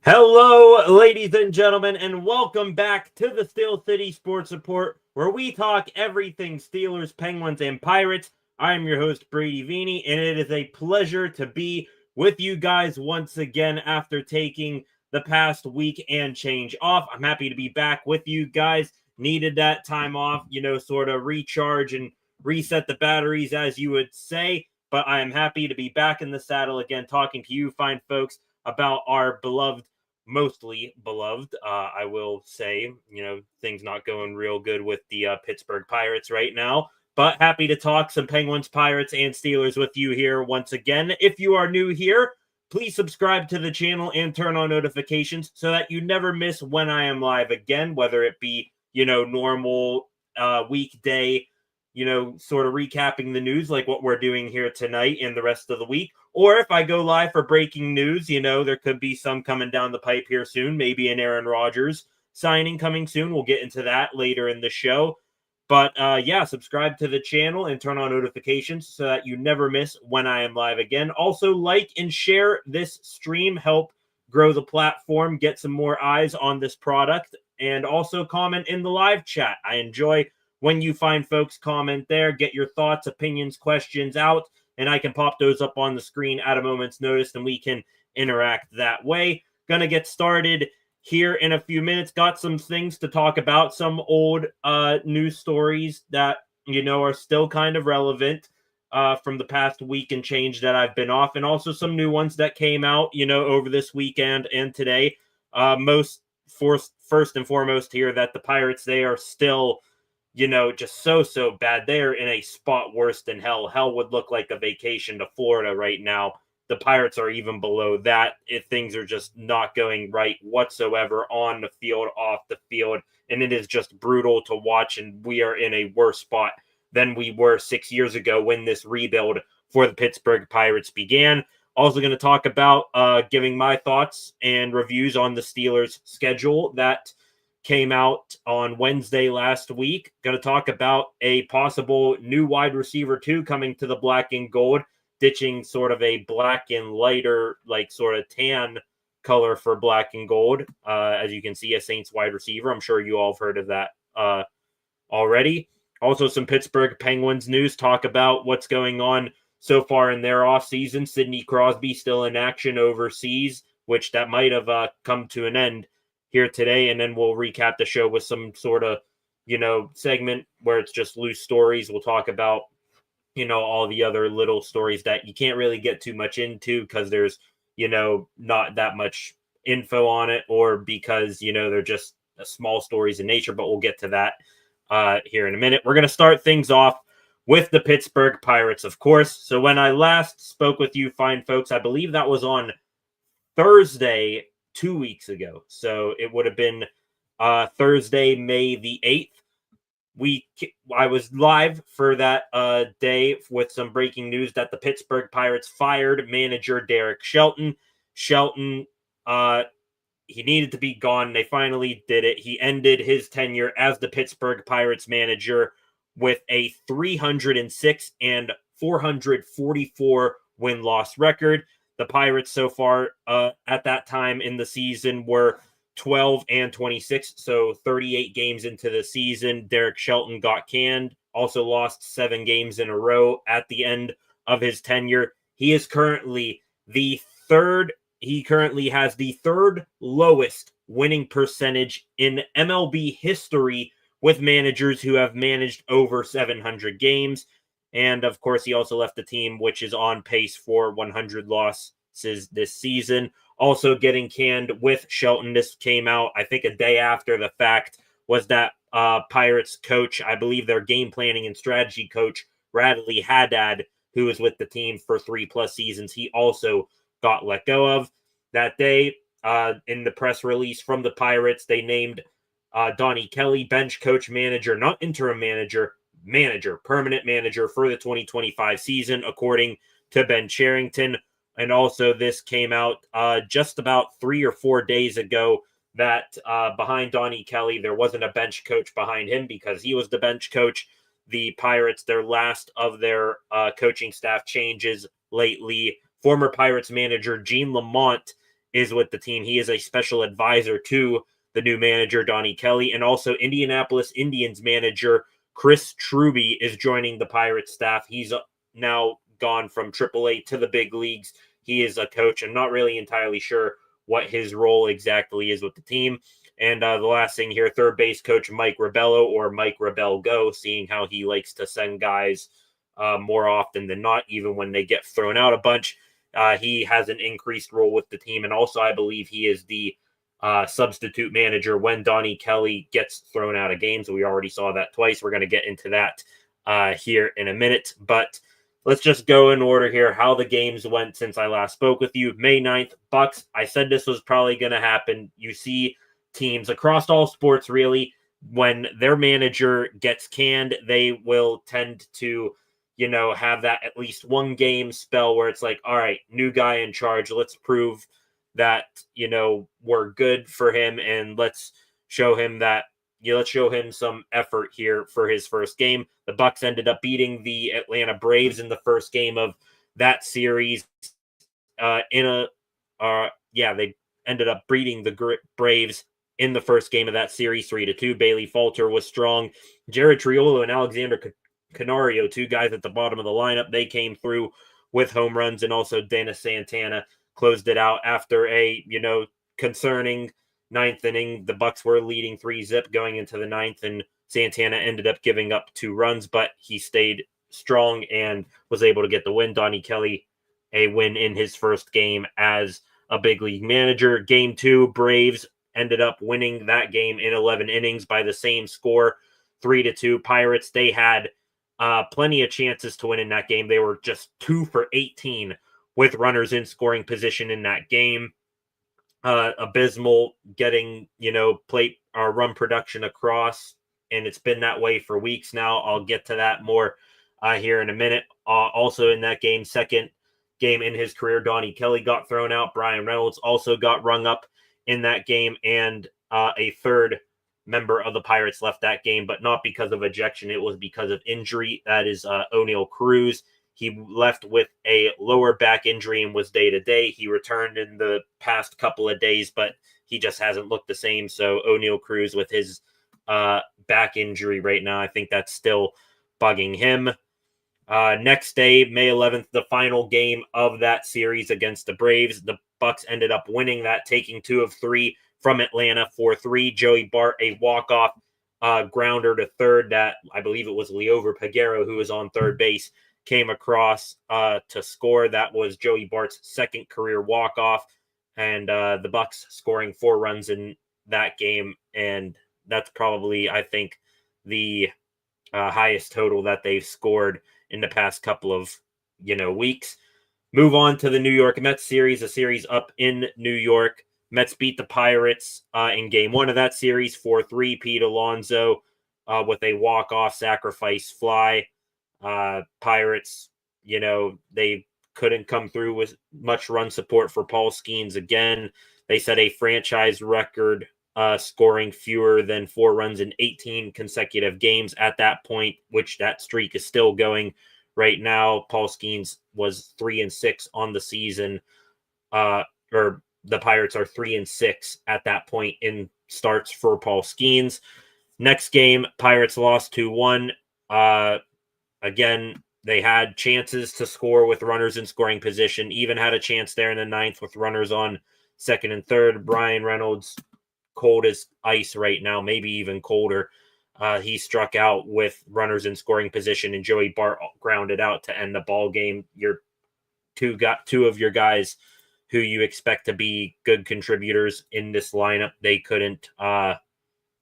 Hello, ladies and gentlemen, and welcome back to the Steel City Sports Report, where we talk everything Steelers, Penguins, and Pirates. I am your host, Brady Vini, and it is a pleasure to be with you guys once again after taking the past week and change off. I'm happy to be back with you guys. Needed that time off, sort of recharge and reset the batteries, as you would say. But I am happy to be back in the saddle again, talking to you fine folks about our mostly beloved. I will say, things not going real good with the Pittsburgh Pirates right now, but happy to talk some Penguins, Pirates, and Steelers with you here once again. If you are new here, please subscribe to the channel and turn on notifications so that you never miss when I am live again, whether it be, normal weekday, sort of recapping the news like what we're doing here tonight and the rest of the week. Or if I go live for breaking news, there could be some coming down the pipe here soon. Maybe an Aaron Rodgers signing coming soon. We'll get into that later in the show. But yeah, subscribe to the channel and turn on notifications so that you never miss when I am live again. Also, like and share this stream. Help grow the platform, get some more eyes on this product. And also comment in the live chat. I enjoy when you find folks comment there. Get your thoughts, opinions, questions out, and I can pop those up on the screen at a moment's notice, and we can interact that way. Gonna get started here in a few minutes. Got some things to talk about, some old news stories that, are still kind of relevant from the past week and change that I've been off, and also some new ones that came out, over this weekend and today. First and foremost here, that the Pirates, they are still just so bad. They're in a spot worse than hell. Hell would look like a vacation to Florida right now. The Pirates are even below that. Things are just not going right whatsoever on the field, off the field, and it is just brutal to watch, and we are in a worse spot than we were 6 years ago when this rebuild for the Pittsburgh Pirates began. Also going to talk about giving my thoughts and reviews on the Steelers' schedule that came out on Wednesday last week. Going to talk about a possible new wide receiver too coming to the black and gold, ditching sort of a black and lighter, like sort of tan color for black and gold. As you can see, a Saints wide receiver. I'm sure you all have heard of that already. Also, some Pittsburgh Penguins news. Talk about what's going on so far in their offseason. Sidney Crosby still in action overseas, which that might have come to an end here today, and then we'll recap the show with some sort of, segment where it's just loose stories. We'll talk about, all the other little stories that you can't really get too much into because there's, not that much info on it, or because, they're just small stories in nature, but we'll get to that here in a minute. We're going to start things off with the Pittsburgh Pirates, of course. So when I last spoke with you fine folks, I believe that was on Thursday 2 weeks ago. So it would have been Thursday, May the 8th. I was live for that day with some breaking news that the Pittsburgh Pirates fired manager Derek Shelton. Shelton, he needed to be gone. They finally did it. He ended his tenure as the Pittsburgh Pirates manager with a 306 and 444 win-loss record. The Pirates so far at that time in the season were 12 and 26, so 38 games into the season. Derek Shelton got canned, also lost 7 games in a row at the end of his tenure. He is currently has the third lowest winning percentage in MLB history with managers who have managed over 700 games. And, of course, he also left the team, which is on pace for 100 losses this season. Also getting canned with Shelton, this came out, I think, a day after the fact, was that Pirates coach, I believe their game planning and strategy coach, Radley Haddad, who was with the team for 3+ seasons, he also got let go of. That day, in the press release from the Pirates, they named Donnie Kelly bench coach manager, not interim manager, permanent manager for the 2025 season, according to Ben Cherington. And also this came out just about 3 or 4 days ago that behind Donnie Kelly, there wasn't a bench coach behind him because he was the bench coach. The Pirates, their last of their coaching staff changes lately, former Pirates manager Gene Lamont is with the team. He is a special advisor to the new manager, Donnie Kelly, and also Indianapolis Indians manager Chris Truby is joining the Pirates staff. He's now gone from AAA to the big leagues. He is a coach. I'm not really entirely sure what his role exactly is with the team. And the last thing here, third base coach Mike Rebello, or Mike Rebelgo, seeing how he likes to send guys more often than not, even when they get thrown out a bunch. He has an increased role with the team. And also, I believe he is the substitute manager when Donnie Kelly gets thrown out of games. We already saw that twice. We're going to get into that here in a minute. But let's just go in order here, how the games went since I last spoke with you. May 9th, Bucks. I said this was probably going to happen. You see teams across all sports, really, when their manager gets canned, they will tend to, have that at least one game spell where it's like, all right, new guy in charge. Let's prove that, we're good for him, and let's show him that, let's show him some effort here for his first game. The Bucks ended up beating the Atlanta Braves in the first game of that series. They ended up beating the Braves in the first game of that series, 3-2. Bailey Falter was strong. Jared Triolo and Alexander Canario, two guys at the bottom of the lineup, they came through with home runs, and also Dennis Santana closed it out after a, concerning ninth inning. The Bucks were leading 3-0 going into the ninth, and Santana ended up giving up 2 runs, but he stayed strong and was able to get the win. Donnie Kelly, a win in his first game as a big league manager. Game 2, Braves ended up winning that game in 11 innings by the same score, 3-2. Pirates, they had plenty of chances to win in that game. They were just 2 for 18 with runners in scoring position in that game. Abysmal getting, plate or run production across, and it's been that way for weeks now. I'll get to that more here in a minute. Also in that game, second game in his career, Donnie Kelly got thrown out. Brian Reynolds also got rung up in that game, and a third member of the Pirates left that game, but not because of ejection. It was because of injury. That is O'Neal Cruz. He left with a lower back injury and was day-to-day. He returned in the past couple of days, but he just hasn't looked the same. So O'Neal Cruz with his back injury right now, I think that's still bugging him. Next day, May 11th, the final game of that series against the Braves. The Bucks ended up winning that, taking 2 of 3 from Atlanta, 4-3. Joey Bart, a walk-off grounder to third that I believe it was Leover Peguero who was on third base, came across to score. That was Joey Bart's second career walk-off, and the Bucks scoring 4 runs in that game, and that's probably, I think, the highest total that they've scored in the past couple of weeks. Move on to the New York Mets series, a series up in New York. Mets beat the Pirates in game 1 of that series, 4-3. Pete Alonso with a walk-off sacrifice fly. Pirates, they couldn't come through with much run support for Paul Skeens again. They set a franchise record scoring fewer than 4 runs in 18 consecutive games at that point, which that streak is still going right now. Paul Skeens was 3-6 on the season, or the Pirates are 3-6 at that point in starts for Paul Skeens. Next game, Pirates lost 2-1. Again, they had chances to score with runners in scoring position, even had a chance there in the ninth with runners on second and third. Brian Reynolds, cold as ice right now, maybe even colder. He struck out with runners in scoring position, and Joey Bart grounded out to end the ball game. Your two of your guys who you expect to be good contributors in this lineup, they couldn't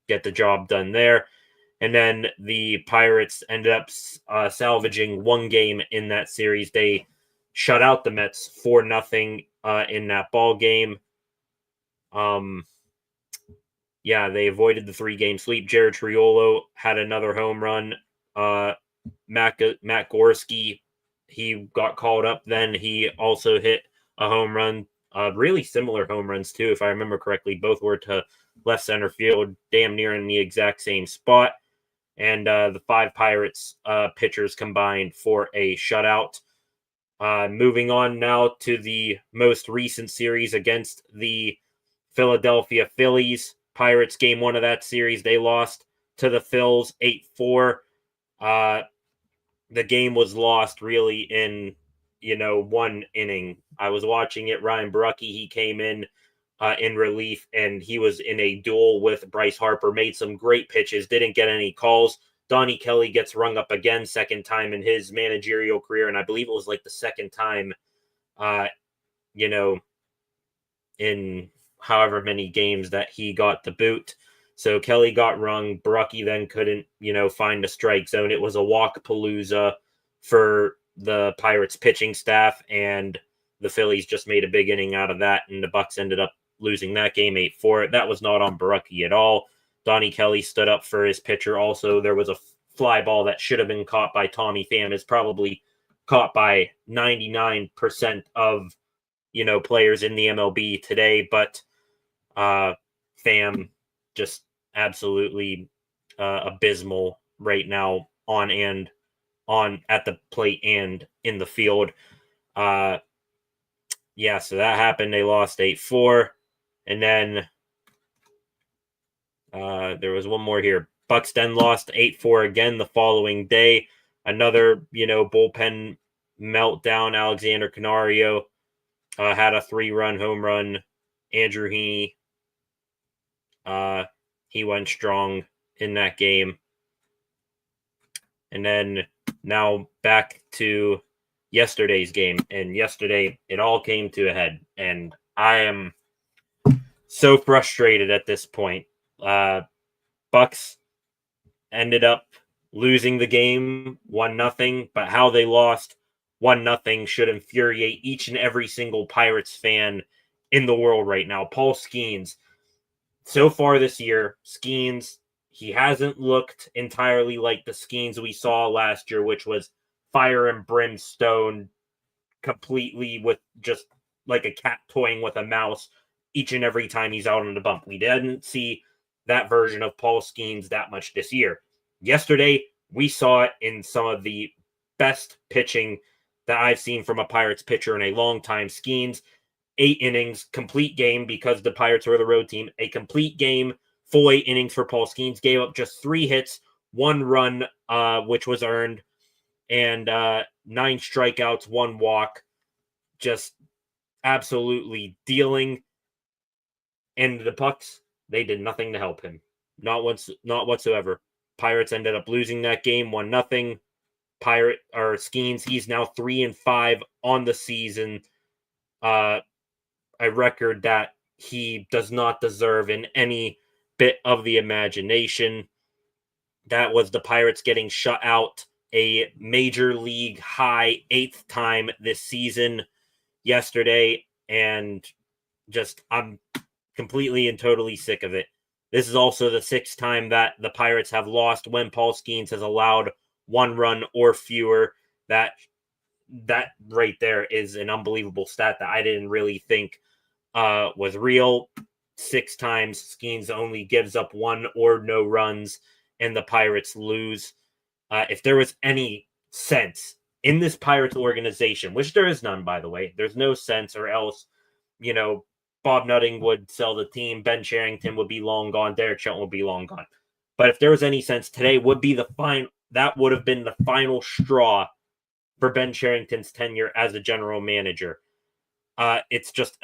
get the job done there. And then the Pirates ended up salvaging one game in that series. They shut out the Mets 4-0 in that ball game. They avoided the 3-game sweep. Jared Triolo had another home run. Matt Gorski, he got called up. Then he also hit a home run. Really similar home runs, too, if I remember correctly. Both were to left center field, damn near in the exact same spot. And the 5 Pirates pitchers combined for a shutout. Moving on now to the most recent series against the Philadelphia Phillies. Pirates game one of that series, they lost to the Phils 8-4. The game was lost really in, one inning. I was watching it. Ryan Barucki, he came in relief, and he was in a duel with Bryce Harper, made some great pitches, didn't get any calls. Donnie Kelly gets rung up again, second time in his managerial career, and I believe it was like the second time, in however many games that he got the boot. So Kelly got rung. Barucki then couldn't, find a strike zone. It was a walk palooza for the Pirates pitching staff, and the Phillies just made a big inning out of that, and the Bucks ended up losing that game 8-4. That was not on Barucki at all. Donnie Kelly stood up for his pitcher. Also, there was a fly ball that should have been caught by Tommy Pham. Is probably caught by 99% of, players in the MLB today, but Pham just absolutely abysmal right now on at the plate and in the field. So that happened. They lost 8-4. And then there was one more here. Bucks then lost 8-4 again the following day. Another, bullpen meltdown. Alexander Canario had a 3-run home run. Andrew Heaney, he went strong in that game. And then now back to yesterday's game. And yesterday, it all came to a head. And I am so frustrated at this point. Bucks ended up losing the game 1-0, but how they lost 1-0 should infuriate each and every single Pirates fan in the world right now. Paul Skeens, so far this year, he hasn't looked entirely like the Skeens we saw last year, which was fire and brimstone, completely with just like a cat toying with a mouse each and every time he's out on the bump. We didn't see that version of Paul Skeens that much this year. Yesterday, we saw it in some of the best pitching that I've seen from a Pirates pitcher in a long time. Skeens, 8 innings, complete game, because the Pirates were the road team. A complete game, full 8 innings for Paul Skeens. Gave up just 3 hits, 1 run, which was earned, and 9 strikeouts, 1 walk. Just absolutely dealing. And the Bucks, they did nothing to help him. Not whatsoever. Pirates ended up losing that game 1-0. Skeens, he's now 3-5 on the season. A record that he does not deserve in any bit of the imagination. That was the Pirates getting shut out a major league high 8th time this season yesterday, and I'm completely and totally sick of it. This is also the 6th time that the Pirates have lost when Paul Skeens has allowed 1 run or fewer. That right there is an unbelievable stat that I didn't really think was real. 6 times Skeens only gives up 1 or no runs, and the Pirates lose. If there was any sense in this Pirates organization, which there is none, by the way, there's no sense, or else, Bob Nutting would sell the team, Ben Cherington would be long gone, Derek Shelton would be long gone. But if there was any sense, today would be that would have been the final straw for Ben Cherington's tenure as a general manager. It's just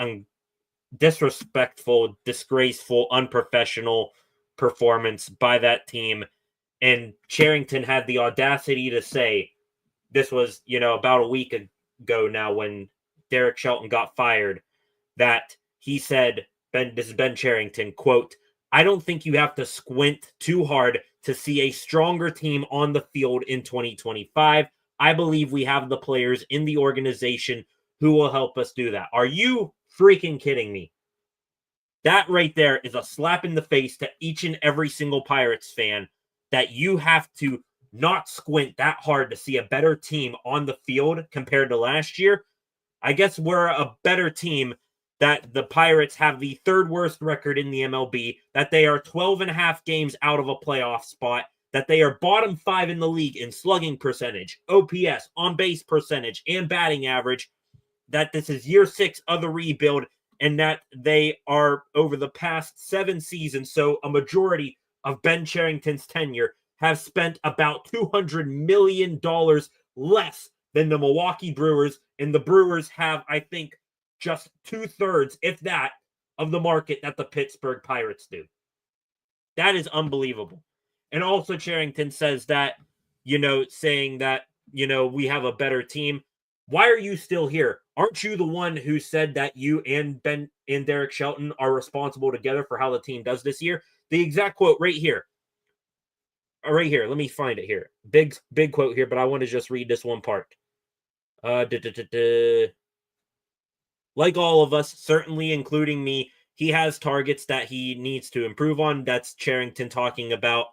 disrespectful, disgraceful, unprofessional performance by that team. And Cherington had the audacity to say, this was, about a week ago now when Derek Shelton got fired, that he said, this is Ben Cherington, quote, "I don't think you have to squint too hard to see a stronger team on the field in 2025. I believe we have the players in the organization who will help us do that." Are you freaking kidding me? That right there is a slap in the face to each and every single Pirates fan, that you have to not squint that hard to see a better team on the field compared to last year. I guess we're a better team, that the Pirates have the 3rd worst record in the MLB, that they are 12.5 games out of a playoff spot, that they are bottom 5 in the league in slugging percentage, OPS, on base percentage, and batting average, that this is year 6 of the rebuild, and that they are over the past 7 seasons, so a majority of Ben Cherington's tenure, have spent about $200 million less than the Milwaukee Brewers, and the Brewers have, I think, just 2/3, if that, of the market that the Pittsburgh Pirates do. That is unbelievable. And also Cherington says that, saying that, we have a better team. Why are you still here? Aren't you the one who said that you and Ben and Derek Shelton are responsible together for how the team does this year? The exact quote right here. Right here. Let me find it here. Big quote here, but I want to just read this one part. Like all of us, certainly including me, he has targets that he needs to improve on. That's Cherington talking about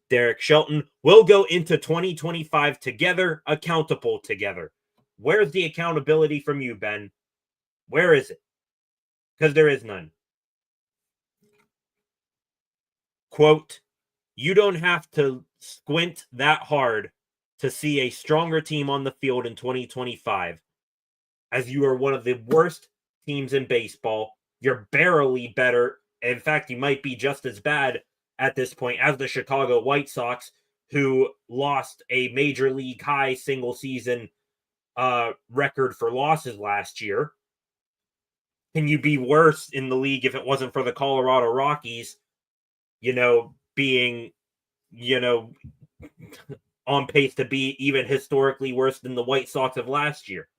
Derek Shelton. We'll go into 2025 together, accountable together. Where's the accountability from you, Ben? Where is it? Because there is none. Quote, you don't have to squint that hard to see a stronger team on the field in 2025, as you are one of the worst teams in baseball. You're barely better. In fact, you might be just as bad at this point as the Chicago White Sox, who lost a major league high single season record for losses last year. Can you be worse in the league if it wasn't for the Colorado Rockies, being, on pace to be even historically worse than the White Sox of last year?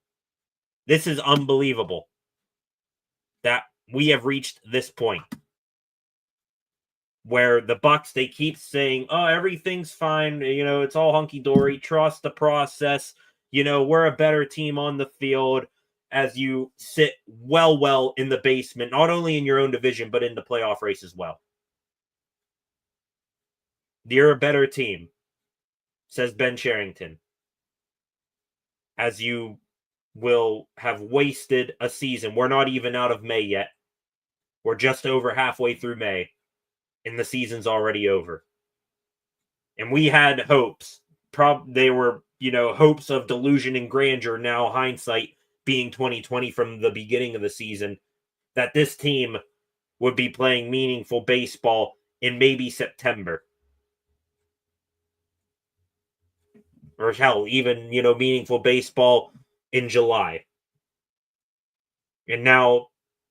This is unbelievable that we have reached this point where the Bucks, they keep saying, oh, everything's fine. It's all hunky-dory. Trust the process. We're a better team on the field, as you sit well in the basement, not only in your own division, but in the playoff race as well. You're a better team, says Ben Cherington, as you will have wasted a season. We're not even out of May yet. We're just over halfway through May, and the season's already over. And we had hopes. They were, hopes of delusion and grandeur, now hindsight being 2020 from the beginning of the season, that this team would be playing meaningful baseball in maybe September. Or hell, even, meaningful baseball in July. And now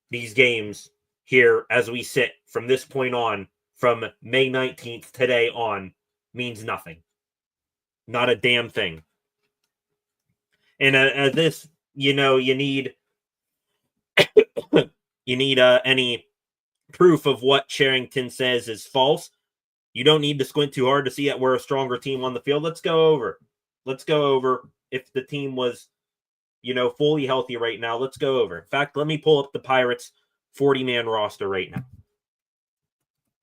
these games here, as we sit from this point on, from May 19th today on, means nothing. Not a damn thing. And this, you need any proof of what Cherington says is false. You don't need to squint too hard to see that we're a stronger team on the field. Let's go over if the team was, fully healthy right now. Let's go over. In fact, let me pull up the Pirates 40-man roster right now.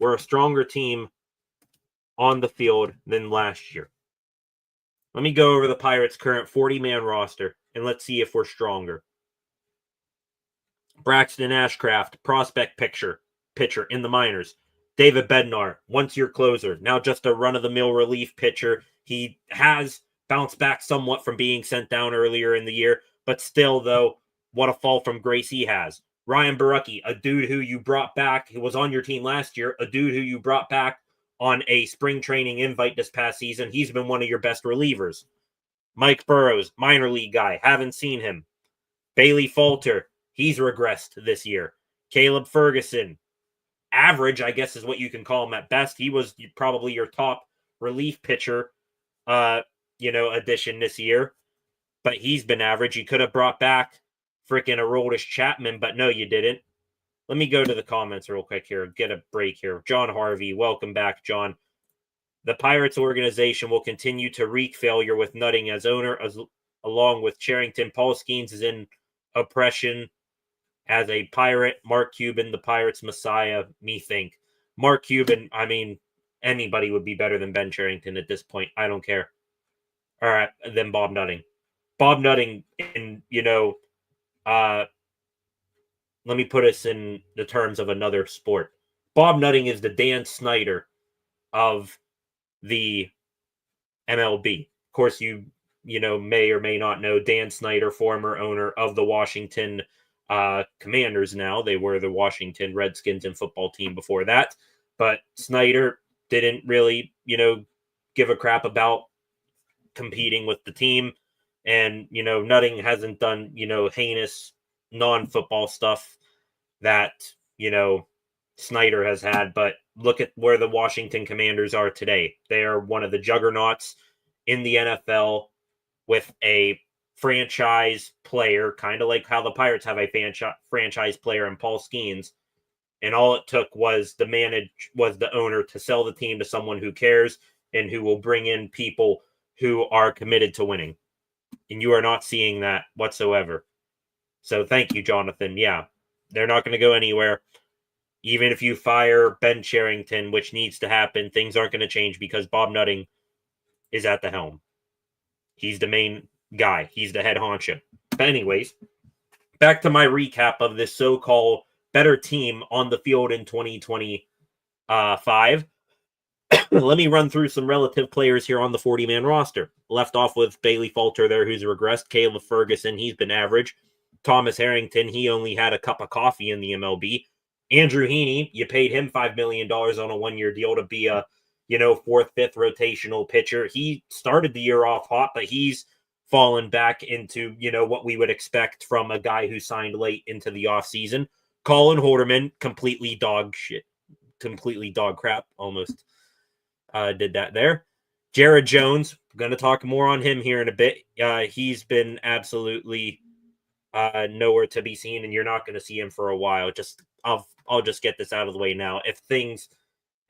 We're a stronger team on the field than last year. Let me go over the Pirates' current 40-man roster, and let's see if we're stronger. Braxton Ashcraft, prospect pitcher in the minors. David Bednar, once-year closer, now just a run-of-the-mill relief pitcher. He has bounced back somewhat from being sent down earlier in the year, but still, though, what a fall from grace he has. Ryan Barucki, a dude who you brought back, who was on your team last year, a dude who you brought back on a spring training invite this past season. He's been one of your best relievers. Mike Burrows, minor league guy, haven't seen him. Bailey Falter, he's regressed this year. Caleb Ferguson, average, I guess is what you can call him at best. He was probably your top relief pitcher, addition this year. But he's been average. You could have brought back freaking Aroldis Chapman, but no, you didn't. Let me go to the comments real quick here. Get a break here. John Harvey, welcome back, John. The Pirates organization will continue to wreak failure with Nutting as owner, along with Cherington. Paul Skeens is in oppression as a Pirate. Mark Cuban, the Pirates' messiah, me think. Mark Cuban, I mean, anybody would be better than Ben Cherington at this point. I don't care. All right, then Bob Nutting. Bob Nutting, let me put us in the terms of another sport. Bob Nutting is the Dan Snyder of the MLB. Of course, you may or may not know Dan Snyder, former owner of the Washington Commanders now. They were the Washington Redskins and football team before that. But Snyder didn't really, give a crap about competing with the team. And, Nutting hasn't done, heinous non-football stuff that, Snyder has had. But look at where the Washington Commanders are today. They are one of the juggernauts in the NFL with a franchise player, kind of like how the Pirates have a franchise player in Paul Skeens. And all it took was the owner to sell the team to someone who cares and who will bring in people who are committed to winning. And you are not seeing that whatsoever. So thank you, Jonathan. Yeah, they're not going to go anywhere. Even if you fire Ben Cherington, which needs to happen, things aren't going to change because Bob Nutting is at the helm. He's the main guy. He's the head honcho. But anyways, back to my recap of this so-called better team on the field in 2025. Let me run through some relative players here on the 40-man roster. Left off with Bailey Falter there, who's regressed. Caleb Ferguson, he's been average. Thomas Harrington, he only had a cup of coffee in the MLB. Andrew Heaney, you paid him $5 million on a one-year deal to be a, fourth, fifth rotational pitcher. He started the year off hot, but he's fallen back into, what we would expect from a guy who signed late into the offseason. Colin Holderman, completely dog crap, almost did that there. Jared Jones, going to talk more on him here in a bit. He's been absolutely nowhere to be seen, and you're not going to see him for a while. I'll just get this out of the way now. If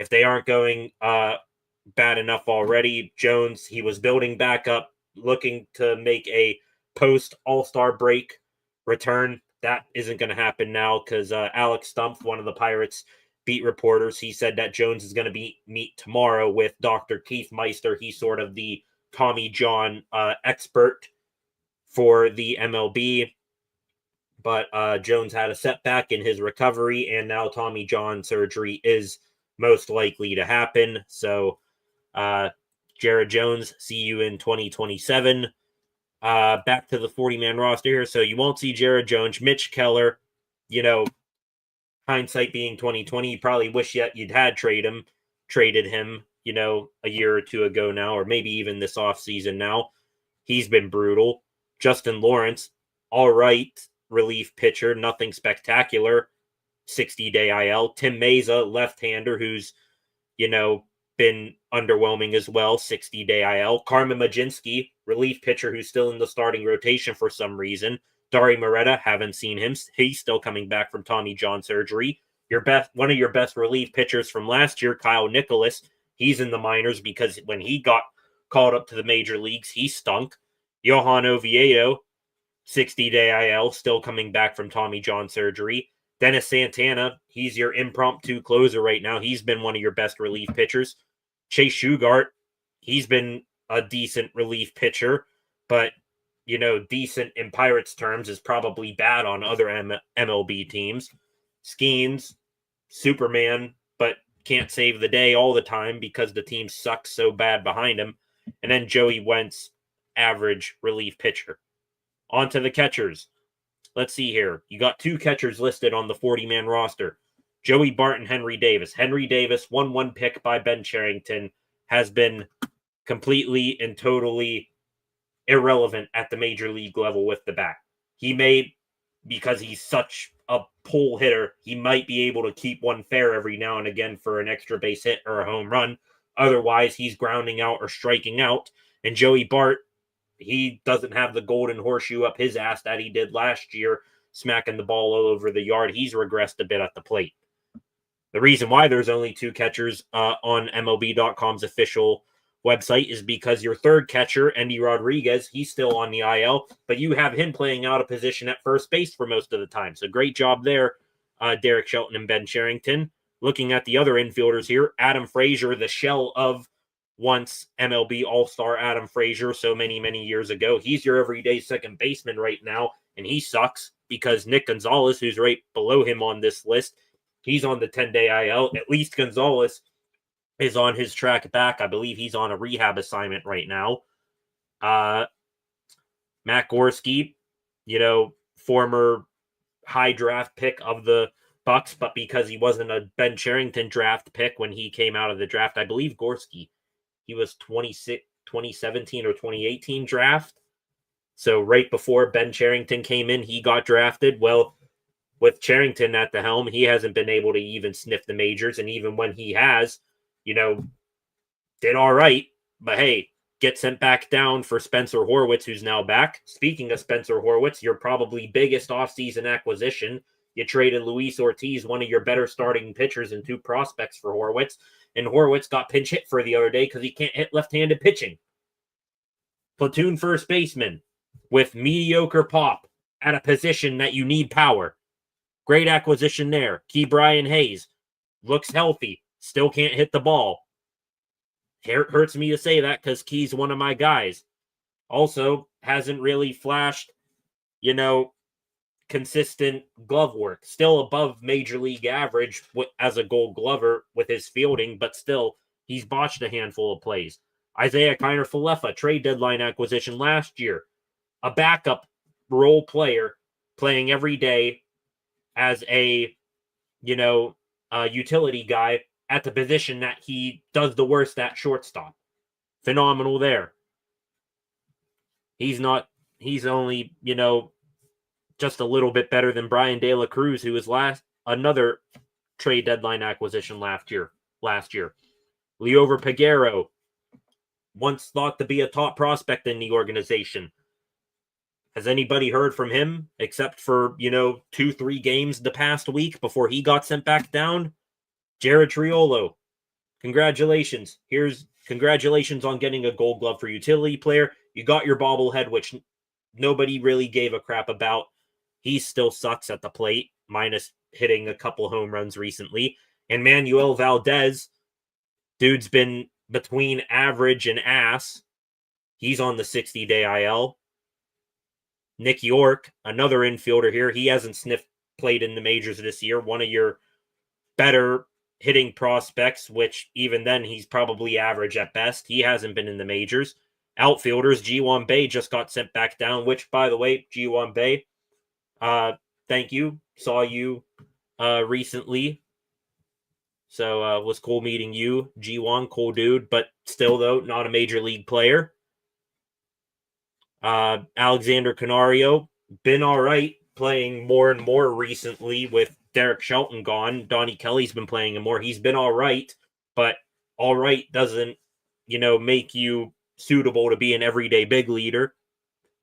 they aren't going bad enough already, Jones, he was building back up, looking to make a post All-Star break return. That isn't going to happen now because Alex Stumpf, one of the Pirates beat reporters, he said that Jones is going to meet tomorrow with Dr. Keith Meister. He's sort of the Tommy John expert for the MLB. But Jones had a setback in his recovery, and now Tommy John surgery is most likely to happen. So, Jared Jones, see you in 2027. Back to the 40-man roster here. So you won't see Jared Jones. Mitch Keller, hindsight being 2020, you probably wish you'd had traded him, a year or two ago now, or maybe even this offseason now. He's been brutal. Justin Lawrence, all right, relief pitcher, nothing spectacular, 60-day IL. Tim Meza, left-hander, who's, been underwhelming as well, 60-day IL. Carmen Majinski, relief pitcher who's still in the starting rotation for some reason. Dari Moreta, haven't seen him. He's still coming back from Tommy John surgery. One of your best relief pitchers from last year, Kyle Nicholas, he's in the minors because when he got called up to the major leagues, he stunk. Johan Oviedo, 60-day IL, still coming back from Tommy John surgery. Dennis Santana, he's your impromptu closer right now. He's been one of your best relief pitchers. Chase Shugart, he's been a decent relief pitcher, but, decent in Pirates terms is probably bad on other MLB teams. Skeens, Superman, but can't save the day all the time because the team sucks so bad behind him. And then Joey Wentz, average relief pitcher. On to the catchers. Let's see here. You got two catchers listed on the 40-man roster. Joey Bart and Henry Davis. Henry Davis, 1-1 pick by Ben Cherington, has been completely and totally irrelevant at the major league level with the bat. Because he's such a pull hitter, he might be able to keep one fair every now and again for an extra base hit or a home run. Otherwise, he's grounding out or striking out. And Joey Bart, he doesn't have the golden horseshoe up his ass that he did last year, smacking the ball all over the yard. He's regressed a bit at the plate. The reason why there's only two catchers on MLB.com's official website is because your third catcher, Endy Rodriguez, he's still on the IL, but you have him playing out of position at first base for most of the time. So great job there, Derek Shelton and Ben Cherington. Looking at the other infielders here, Adam Frazier, the shell of once MLB All-Star Adam Frazier so many, many years ago. He's your everyday second baseman right now, and he sucks because Nick Gonzalez, who's right below him on this list, he's on the 10-day IL. At least Gonzalez is on his track back. I believe he's on a rehab assignment right now. Matt Gorski, former high draft pick of the Bucks, but because he wasn't a Ben Cherington draft pick when he came out of the draft, I believe Gorski, he was 2017 or 2018 draft. So right before Ben Cherington came in, he got drafted. Well, with Cherington at the helm, he hasn't been able to even sniff the majors. And even when he has, did all right. But hey, get sent back down for Spencer Horwitz, who's now back. Speaking of Spencer Horwitz, your probably biggest offseason acquisition. You traded Luis Ortiz, one of your better starting pitchers, and 2 prospects for Horwitz. And Horwitz got pinch hit for the other day because he can't hit left-handed pitching. Platoon first baseman with mediocre pop at a position that you need power. Great acquisition there. Key Brian Hayes looks healthy, still can't hit the ball. It hurts me to say that because Key's one of my guys. Also, hasn't really flashed, consistent glove work. Still above major league average as a Gold Glover with his fielding, but still, he's botched a handful of plays. Isaiah Kiner-Falefa, trade deadline acquisition last year. A backup role player playing every day as a utility guy at the position that he does the worst at, shortstop. Phenomenal there. He's only, just a little bit better than Brian De La Cruz, who was another trade deadline acquisition last year. Liover Peguero, once thought to be a top prospect in the organization. Has anybody heard from him except for, 2-3 games the past week before he got sent back down? Jared Triolo, congratulations. Congratulations on getting a Gold Glove for utility player. You got your bobblehead, which nobody really gave a crap about. He still sucks at the plate, minus hitting a couple home runs recently. And Manuel Valdez, dude's been between average and ass. He's on the 60-day IL. Nick York, another infielder here. He hasn't played in the majors this year. One of your better hitting prospects, which even then he's probably average at best. He hasn't been in the majors. Outfielders, Ji-Hwan Bae just got sent back down, which, by the way, Ji-Hwan Bae, thank you. Saw you recently. So it was cool meeting you, Ji-Hwan, cool dude, but still, though, not a major league player. Alexander Canario, been all right, playing more and more recently with Derek Shelton gone. Donnie Kelly's been playing him more. He's been all right, but all right doesn't, make you suitable to be an everyday big leader.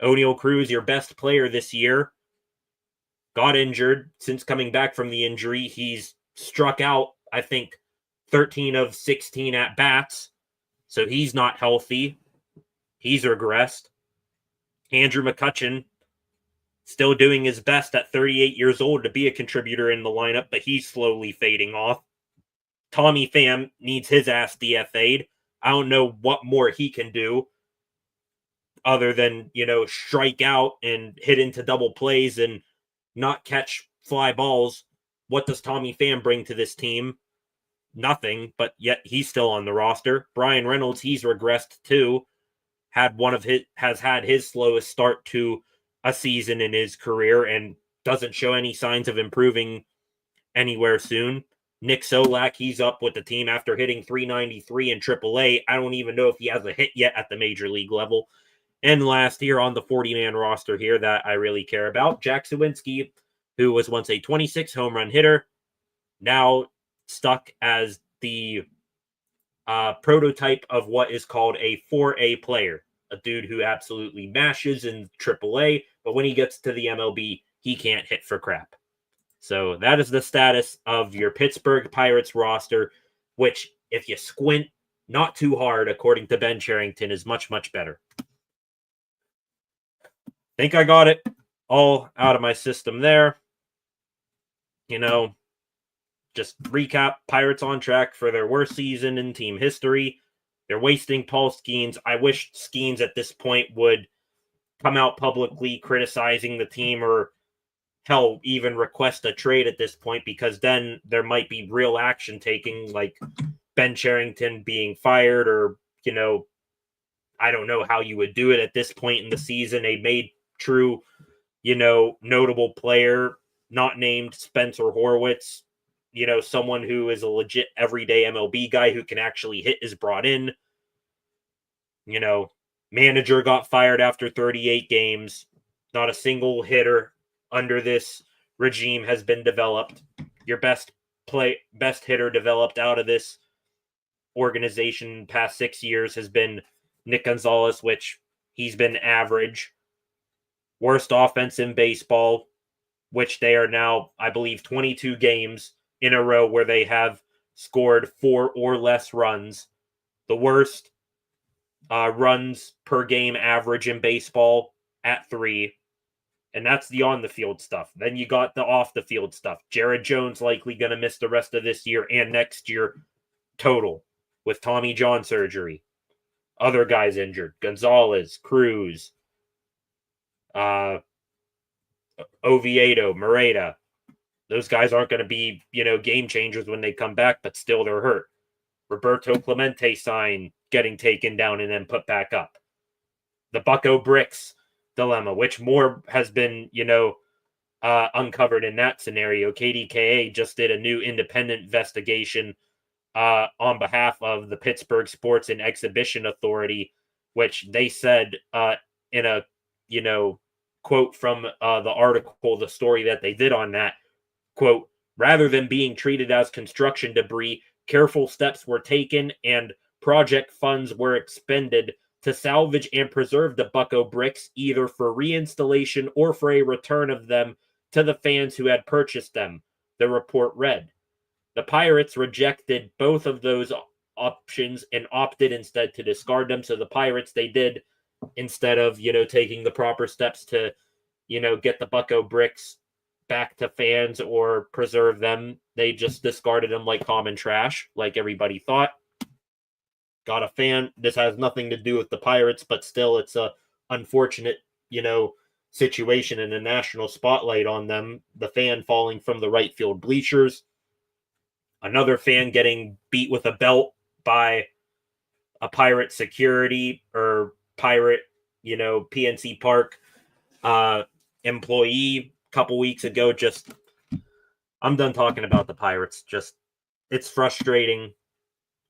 O'Neal Cruz, your best player this year, got injured. Since coming back from the injury, he's struck out, I think, 13 of 16 at-bats, so he's not healthy. He's regressed. Andrew McCutchen, still doing his best at 38 years old to be a contributor in the lineup, but he's slowly fading off. Tommy Pham needs his ass DFA'd. I don't know what more he can do other than, strike out and hit into double plays and not catch fly balls. What does Tommy Pham bring to this team? Nothing, but yet he's still on the roster. Brian Reynolds, he's regressed too. Has had his slowest start to a season in his career and doesn't show any signs of improving anywhere soon. Nick Solak, he's up with the team after hitting .393 in AAA. I don't even know if he has a hit yet at the major league level. And last year on the 40-man roster here that I really care about, Jack Suwinski, who was once a 26 home run hitter, now stuck as the prototype of what is called a 4A player, a dude who absolutely mashes in AAA, but when he gets to the MLB, he can't hit for crap. So that is the status of your Pittsburgh Pirates roster, which, if you squint not too hard, according to Ben Cherington, is much, much better. Think I got it all out of my system there. Just recap, Pirates on track for their worst season in team history. They're wasting Paul Skeens. I wish Skeens at this point would come out publicly criticizing the team or hell, even request a trade at this point, because then there might be real action taking, like Ben Cherington being fired, or, I don't know how you would do it at this point in the season. A made true, notable player, not named Spencer Horwitz, someone who is a legit everyday MLB guy who can actually hit, is brought in. Manager got fired after 38 games. Not a single hitter under this regime has been developed. Your best hitter developed out of this organization past 6 years has been Nick Gonzalez, which he's been average. Worst offense in baseball, which they are now, I believe, 22 games in a row where they have scored 4 or less runs. The worst runs per game average in baseball at 3. And that's the on the field stuff. Then you got the off the field stuff. Jared Jones likely going to miss the rest of this year and next year total with Tommy John surgery. Other guys injured. Gonzalez, Cruz, Oviedo, Moreta. Those guys aren't going to be, game changers when they come back, but still they're hurt. Roberto Clemente sign getting taken down and then put back up. The Bucko Bricks dilemma, which more has been, uncovered in that scenario. KDKA just did a new independent investigation on behalf of the Pittsburgh Sports and Exhibition Authority, which they said in a, quote from the article, the story that they did on that, quote, rather than being treated as construction debris, careful steps were taken and project funds were expended to salvage and preserve the Bucko bricks, either for reinstallation or for a return of them to the fans who had purchased them, the report read. The Pirates rejected both of those options and opted instead to discard them. So the Pirates, they did, instead of, taking the proper steps to, get the Bucko bricks back to fans or preserve them, they just discarded them like common trash, like everybody thought. Got a fan. This has nothing to do with the Pirates, but still it's a unfortunate, situation and a national spotlight on them. The fan falling from the right field bleachers. Another fan getting beat with a belt by a Pirate security or Pirate, PNC Park employee a couple weeks ago. Just, I'm done talking about the Pirates. Just, it's frustrating.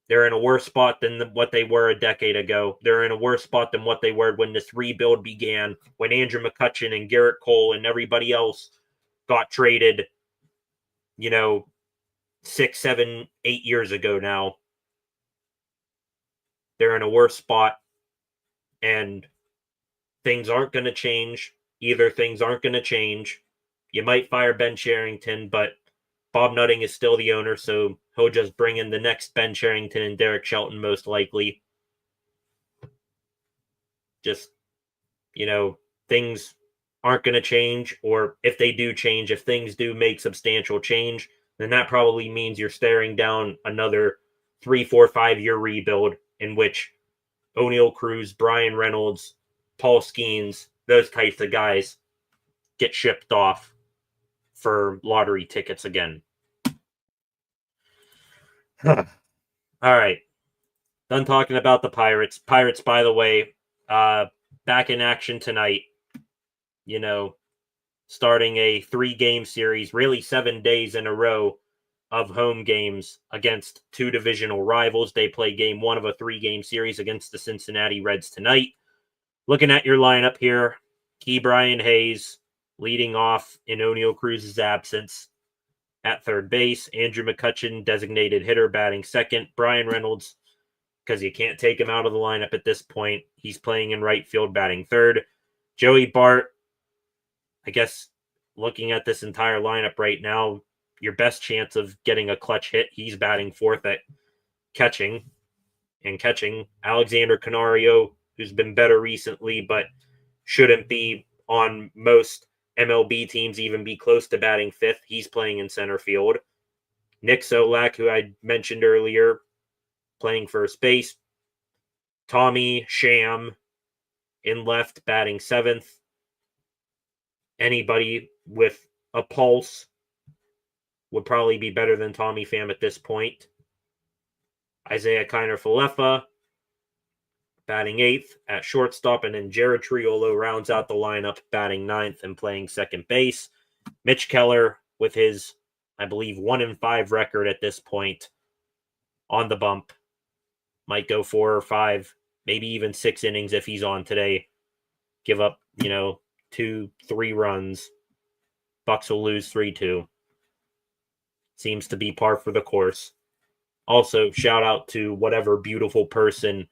They're in a worse spot than what they were a decade ago. They're in a worse spot than what they were when this rebuild began, when Andrew McCutchen and Garrett Cole and everybody else got traded, 6, 7, 8 years ago now. They're in a worse spot, and things aren't going to change. Either things aren't going to change. You might fire Ben Cherington, but Bob Nutting is still the owner, so he'll just bring in the next Ben Cherington and Derek Shelton, most likely. Just, things aren't going to change, or if they do change, if things do make substantial change, then that probably means you're staring down another 3, 4, 5-year rebuild in which O'Neill Cruz, Brian Reynolds, Paul Skeens, those types of guys get shipped off for lottery tickets again. All right. Done talking about the Pirates. Pirates, by the way, back in action tonight. Starting a 3-game series, really 7 days in a row of home games against 2 divisional rivals. They play game 1 of a 3-game series against the Cincinnati Reds tonight. Looking at your lineup here, Ke'Bryan Hayes leading off in O'Neill Cruz's absence at third base. Andrew McCutchen, designated hitter, batting second. Brian Reynolds, because you can't take him out of the lineup at this point, he's playing in right field, batting third. Joey Bart, I guess looking at this entire lineup right now, your best chance of getting a clutch hit, he's batting fourth at catching. Alexander Canario, who's been better recently, but shouldn't be on most MLB teams even be close to batting fifth. He's playing in center field. Nick Solak, who I mentioned earlier, playing first base. Tommy Sham in left, batting seventh. Anybody with a pulse would probably be better than Tommy Pham at this point. Isaiah Kiner-Falefa batting 8th at shortstop, and then Jared Triolo rounds out the lineup batting 9th and playing second base. Mitch Keller with his, I believe, 1-5 record at this point on the bump. Might go 4 or 5, maybe even 6 innings if he's on today. Give up, 2-3 runs. Bucks will lose 3-2. Seems to be par for the course. Also, shout out to whatever beautiful person.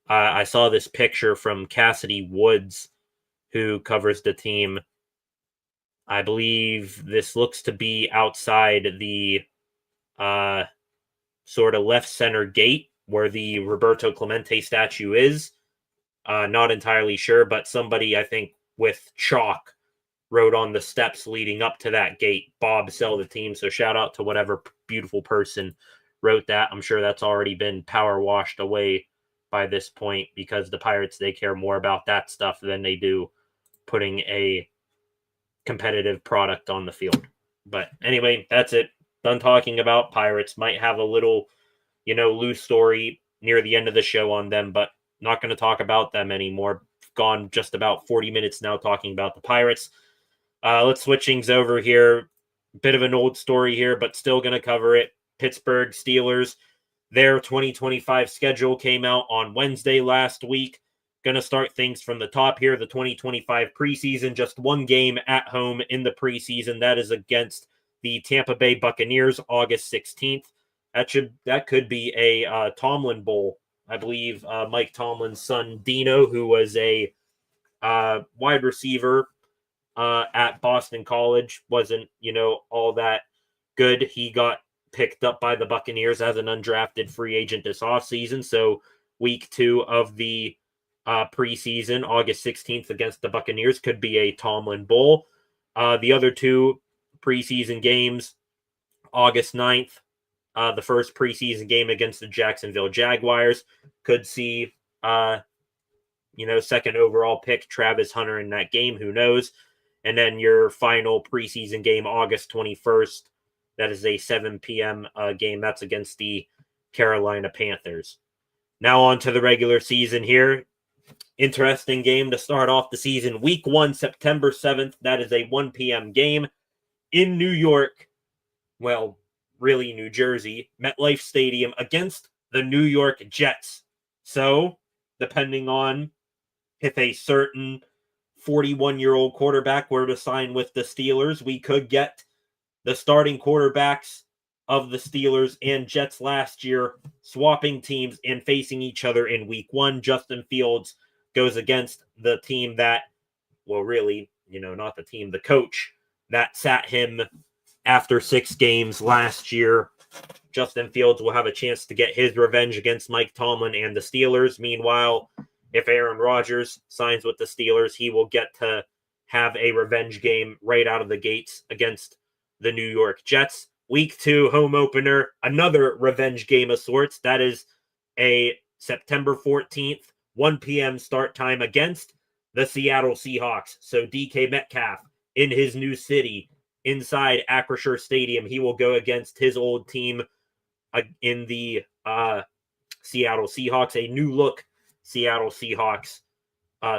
I saw this picture from Cassidy Woods, who covers the team. I believe this looks to be outside the sort of left center gate where the Roberto Clemente statue is. Not entirely sure, but somebody, I think, with chalk wrote on the steps leading up to that gate, Bob sell the team. So shout out to whatever beautiful person wrote that. I'm sure that's already been power washed away by this point because the Pirates, they care more about that stuff than they do putting a competitive product on the field. But anyway, that's it. Done talking about Pirates. Might have a little, loose story near the end of the show on them, but not going to talk about them anymore. Gone just about 40 minutes now talking about the Pirates. Let's switch things over here. Bit of an old story here, but still going to cover it. Pittsburgh Steelers. Their 2025 schedule came out on Wednesday last week. Going to start things from the top here. The 2025 preseason, just one game at home in the preseason. That is against the Tampa Bay Buccaneers, August 16th. That could be a Tomlin Bowl. I believe Mike Tomlin's son, Dino, who was a wide receiver at Boston College, wasn't, all that good. He got picked up by the Buccaneers as an undrafted free agent this offseason. So week 2 of the preseason, August 16th against the Buccaneers, could be a Tomlin Bowl. The other 2 preseason games, August 9th, the first preseason game against the Jacksonville Jaguars, could see, second overall pick Travis Hunter in that game. Who knows? And then your final preseason game, August 21st. That is a 7 p.m. Game. That's against the Carolina Panthers. Now on to the regular season here. Interesting game to start off the season. Week 1, September 7th. That is a 1 p.m. game in New York. Well, really New Jersey. MetLife Stadium against the New York Jets. So, depending on if a certain 41-year-old quarterback were to sign with the Steelers, we could get the starting quarterbacks of the Steelers and Jets last year swapping teams and facing each other in week 1. Justin Fields goes against the team that, well, really, not the team, the coach that sat him after 6 games last year. Justin Fields will have a chance to get his revenge against Mike Tomlin and the Steelers. Meanwhile, if Aaron Rodgers signs with the Steelers, he will get to have a revenge game right out of the gates against the New York Jets. Week 2 home opener, another revenge game of sorts. That is a September 14th, 1 p.m. start time against the Seattle Seahawks. So DK Metcalf in his new city inside Acrisure Stadium, he will go against his old team in the Seattle Seahawks, a new look Seattle Seahawks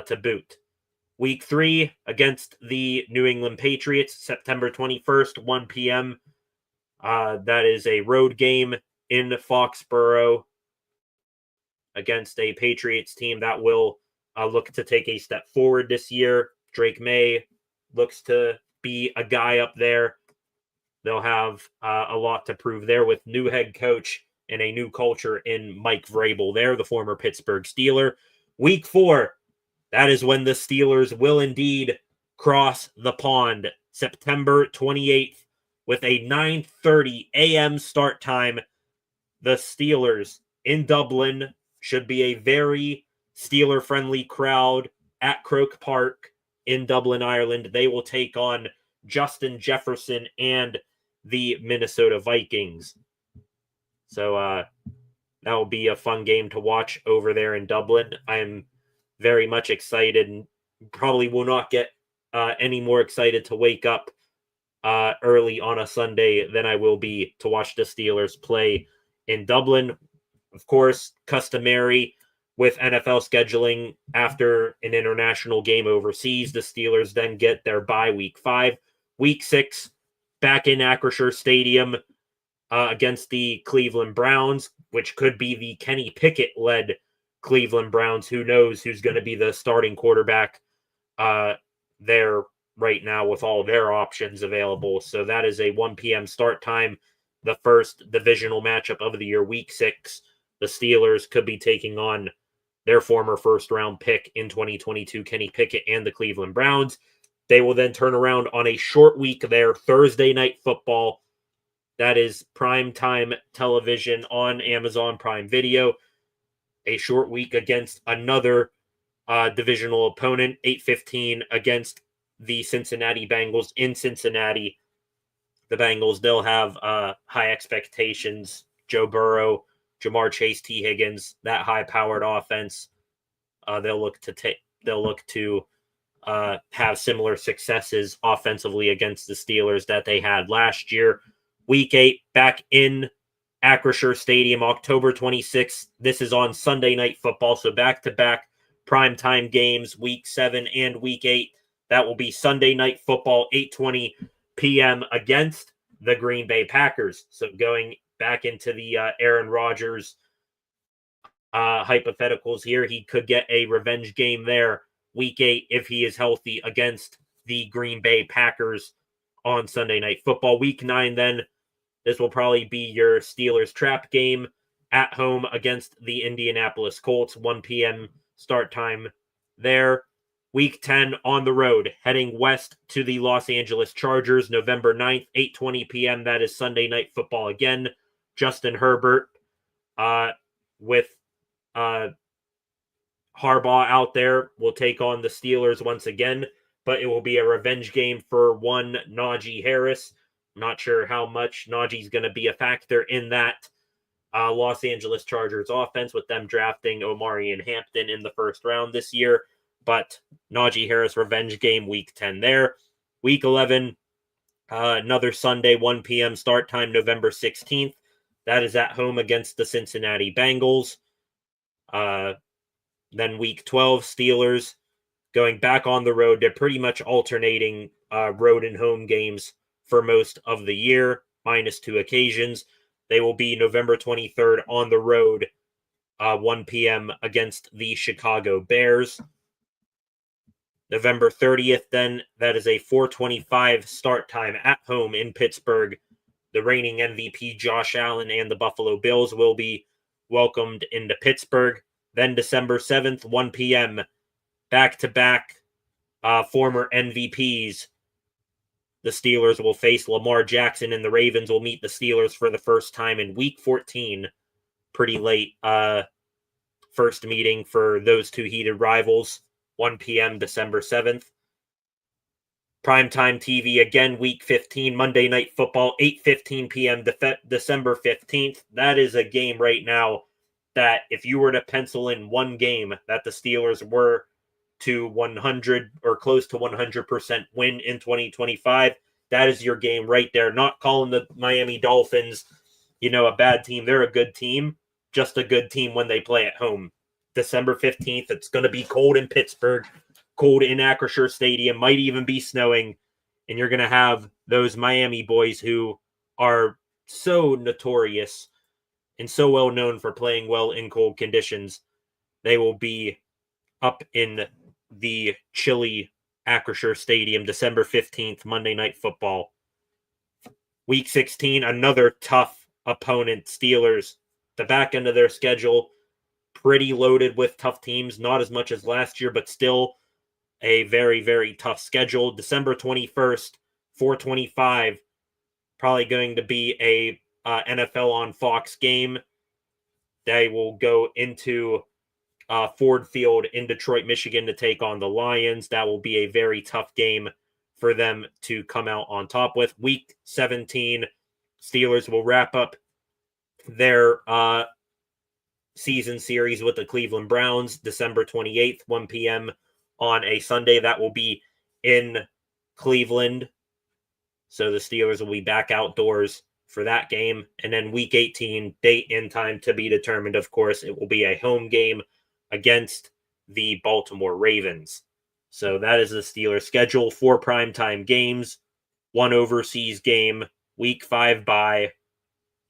to boot. Week 3 against the New England Patriots, September 21st, 1 p.m. That is a road game in Foxborough against a Patriots team that will look to take a step forward this year. Drake May looks to be a guy up there. They'll have a lot to prove there with new head coach and a new culture in Mike Vrabel there, the former Pittsburgh Steeler. Week 4, that is when the Steelers will indeed cross the pond. September 28th with a 9:30 a.m. start time. The Steelers in Dublin should be a very Steeler-friendly crowd at Croke Park in Dublin, Ireland. They will take on Justin Jefferson and the Minnesota Vikings. So that will be a fun game to watch over there in Dublin. I'm very much excited and probably will not get any more excited to wake up early on a Sunday than I will be to watch the Steelers play in Dublin. Of course, customary with NFL scheduling after an international game overseas, the Steelers then get their bye week 5. Week 6, back in Acrisure Stadium against the Cleveland Browns, which could be the Kenny Pickett-led Cleveland Browns. Who knows who's going to be the starting quarterback there right now with all their options available. So that is a 1 p.m. start time, the first divisional matchup of the year, week 6. The Steelers could be taking on their former first-round pick in 2022, Kenny Pickett, and the Cleveland Browns. They will then turn around on a short week there, Thursday Night Football. That is primetime television on Amazon Prime Video. A short week against another divisional opponent, 8:15 against the Cincinnati Bengals in Cincinnati. The Bengals, they'll have high expectations. Joe Burrow, Jamar Chase, T. Higgins, that high-powered offense. They'll look to have similar successes offensively against the Steelers that they had last year. Week 8, back in Acrisure Stadium, October 26th. This is on Sunday Night Football, so back-to-back primetime games, Week 7 and Week 8. That will be Sunday Night Football, 8:20 p.m. against the Green Bay Packers. So going back into the Aaron Rodgers hypotheticals here, he could get a revenge game there, Week 8, if he is healthy, against the Green Bay Packers on Sunday Night Football. Week 9, then, this will probably be your Steelers trap game at home against the Indianapolis Colts, 1 p.m. start time there. Week 10 on the road, heading west to the Los Angeles Chargers, November 9th, 8:20 p.m. That is Sunday Night Football again. Justin Herbert with Harbaugh out there will take on the Steelers once again, but it will be a revenge game for one Najee Harris. I'm not sure how much Najee's going to be a factor in that Los Angeles Chargers offense, with them drafting Omarion Hampton in the first round this year. But Najee Harris revenge game, Week 10 there. Week 11, another Sunday, 1 p.m. start time, November 16th. That is at home against the Cincinnati Bengals. Then Week 12, Steelers going back on the road. They're pretty much alternating road and home games for most of the year, minus 2 occasions. They will be November 23rd on the road, 1 p.m. against the Chicago Bears. November 30th, then, that is a 4:25 start time at home in Pittsburgh. The reigning MVP Josh Allen and the Buffalo Bills will be welcomed into Pittsburgh. Then December 7th, 1 p.m., back-to-back former MVPs. The Steelers will face Lamar Jackson, and the Ravens will meet the Steelers for the first time in Week 14. Pretty late first meeting for those two heated rivals. 1 p.m. December 7th. Primetime TV again, Week 15, Monday Night Football, 8:15 p.m. December 15th. That is a game right now that if you were to pencil in one game that the Steelers were to 100 or close to 100% win in 2025, that is your game right there. Not calling the Miami Dolphins, a bad team. They're a good team, just a good team when they play at home. December 15th, it's going to be cold in Pittsburgh, cold in Acrisure Stadium, might even be snowing, and you're going to have those Miami boys who are so notorious and so well known for playing well in cold conditions. They will be up in the chilly Acrisure Stadium, December 15th, Monday Night Football. Week 16, another tough opponent, Steelers. The back end of their schedule, pretty loaded with tough teams, not as much as last year, but still a very, very tough schedule. December 21st, 4:25, probably going to be a NFL on Fox game. They will go into Ford Field in Detroit, Michigan to take on the Lions. That will be a very tough game for them to come out on top with. Week 17, Steelers will wrap up their season series with the Cleveland Browns, December 28th, 1 p.m. on a Sunday. That will be in Cleveland. So the Steelers will be back outdoors for that game. And then week 18, date and time to be determined. Of course, it will be a home game against the Baltimore Ravens. So that is the Steelers' schedule. 4 primetime games, 1 overseas game, week 5 bye.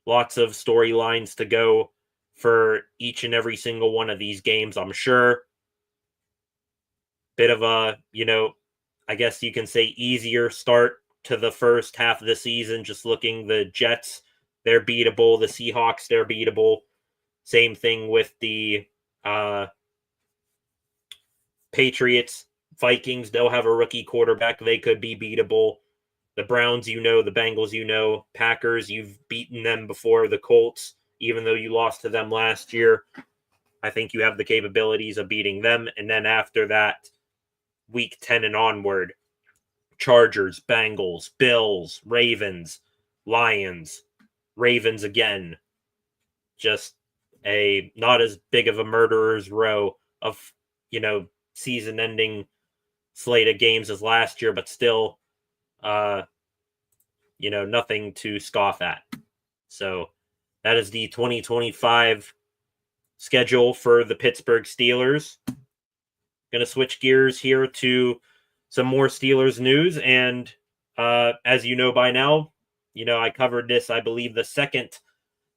Lots of storylines to go for each and every single one of these games, I'm sure. Bit of a, I guess you can say easier start to the first half of the season. Just looking, the Jets, they're beatable. The Seahawks, they're beatable. Same thing with the Patriots, Vikings, they'll have a rookie quarterback. They could be beatable. The Browns, the Bengals, Packers, you've beaten them before. The Colts, even though you lost to them last year, I think you have the capabilities of beating them. And then after that, week 10 and onward, Chargers, Bengals, Bills, Ravens, Lions, Ravens again. Just a not as big of a murderer's row of, season-ending slate of games as last year, but still, nothing to scoff at. So that is the 2025 schedule for the Pittsburgh Steelers. Going to switch gears here to some more Steelers news. And as you know by now, I covered this, I believe, the second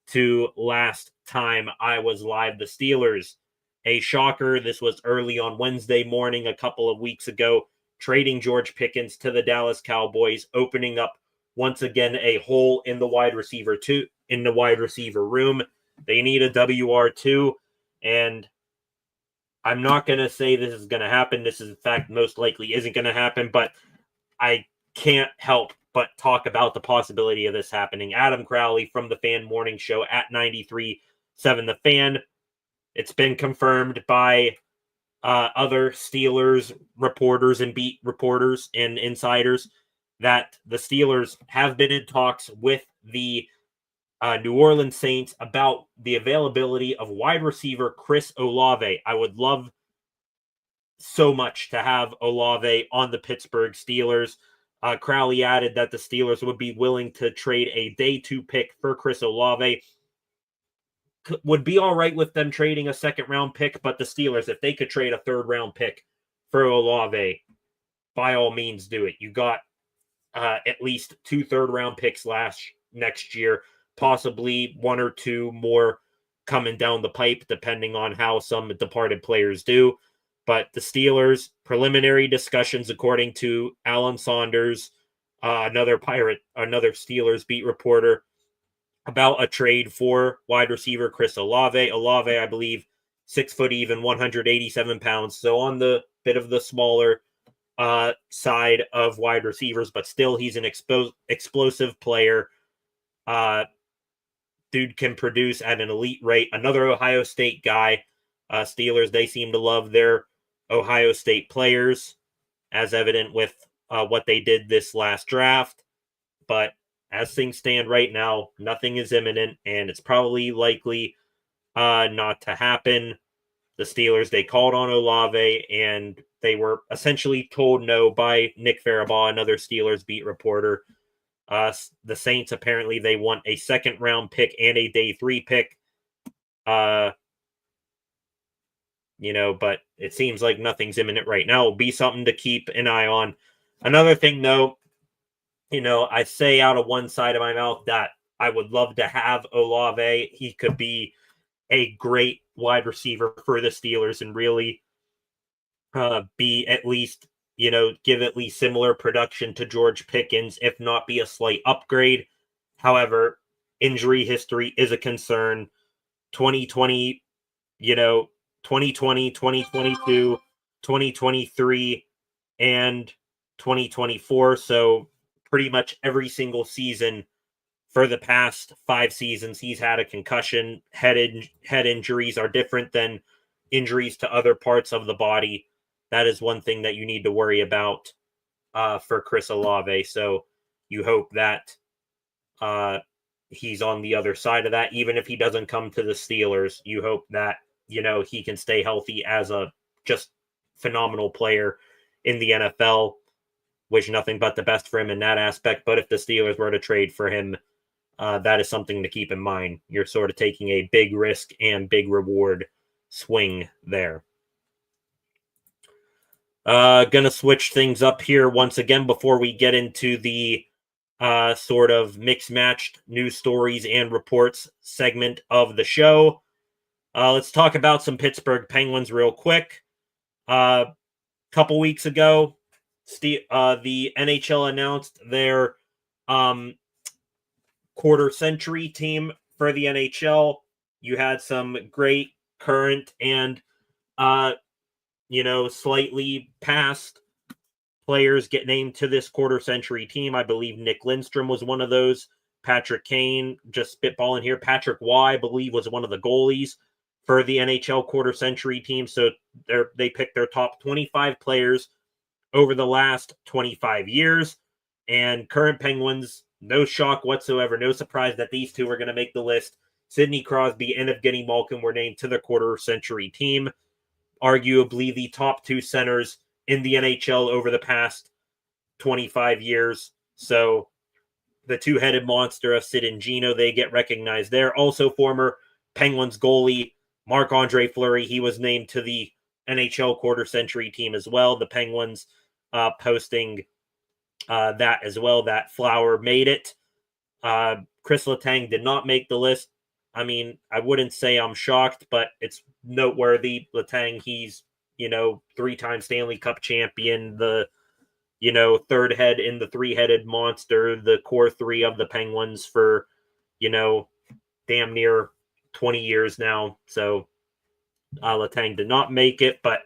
to last time I was live. The Steelers, a shocker. This was early on Wednesday morning a couple of weeks ago, trading George Pickens to the Dallas Cowboys, opening up once again a hole in the wide receiver room. They need a WR2, and I'm not going to say this is going to happen. This is, in fact, most likely isn't going to happen, but I can't help but talk about the possibility of this happening. Adam Crowley from the Fan Morning Show at 93.7 The Fan. It's been confirmed by other Steelers reporters and beat reporters and insiders that the Steelers have been in talks with the New Orleans Saints about the availability of wide receiver Chris Olave. I would love so much to have Olave on the Pittsburgh Steelers. Crowley added that the Steelers would be willing to trade a day 2 pick for Chris Olave. Would be all right with them trading a second-round pick, but the Steelers, if they could trade a third-round pick for Olave, by all means do it. You got at least 2 third-round picks next year, possibly 1 or 2 more coming down the pipe, depending on how some departed players do. But the Steelers, preliminary discussions, according to Alan Saunders, another Steelers beat reporter, about a trade for wide receiver Chris Olave. Olave, I believe, 6 foot even, 187 pounds. So on the bit of the smaller side of wide receivers, but still he's an explosive player. Dude can produce at an elite rate. Another Ohio State guy. Steelers, they seem to love their Ohio State players, as evident with what they did this last draft. But as things stand right now, nothing is imminent, and it's probably likely not to happen. The Steelers, they called on Olave, and they were essentially told no by Nick Farabaugh, another Steelers beat reporter. The Saints, apparently, they want a second-round pick and a day 3 pick. But it seems like nothing's imminent right now. It'll be something to keep an eye on. Another thing, though, I say out of one side of my mouth that I would love to have Olave. He could be a great wide receiver for the Steelers and really be at least, give at least similar production to George Pickens, if not be a slight upgrade. However, injury history is a concern. 2020, 2022, 2023, and 2024. So pretty much every single season for the past 5 seasons, he's had a concussion. Head injuries are different than injuries to other parts of the body. That is one thing that you need to worry about for Chris Olave. So you hope that he's on the other side of that. Even if he doesn't come to the Steelers, you hope that, he can stay healthy as a just phenomenal player in the NFL. Wish nothing but the best for him in that aspect. But if the Steelers were to trade for him, that is something to keep in mind. You're sort of taking a big risk and big reward swing there. Gonna switch things up here once again before we get into the sort of mixed matched news stories and reports segment of the show. Let's talk about some Pittsburgh Penguins real quick. Couple weeks ago, the NHL announced their quarter century team for the NHL. You had some great current and slightly past players get named to this quarter century team. I believe Nick Lindstrom was one of those. Patrick Kane, just spitballing here. Patrick Waugh, I believe, was one of the goalies for the NHL quarter century team. So they picked their top 25 players over the last 25 years. And current Penguins, no shock whatsoever, no surprise that these two are going to make the list. Sidney Crosby and Evgeny Malkin were named to the quarter century team. Arguably the top two centers in the NHL over the past 25 years. So the two-headed monster of Sid and Gino, they get recognized there. Also former Penguins goalie Marc-Andre Fleury, he was named to the NHL quarter century team as well. The Penguins posting that as well, that Flower made it. Chris Letang did not make the list. I mean, I wouldn't say I'm shocked, but it's noteworthy. Letang, he's, three-time Stanley Cup champion, the, third head in the three-headed monster, the core three of the Penguins for, damn near 20 years now. So Letang did not make it, but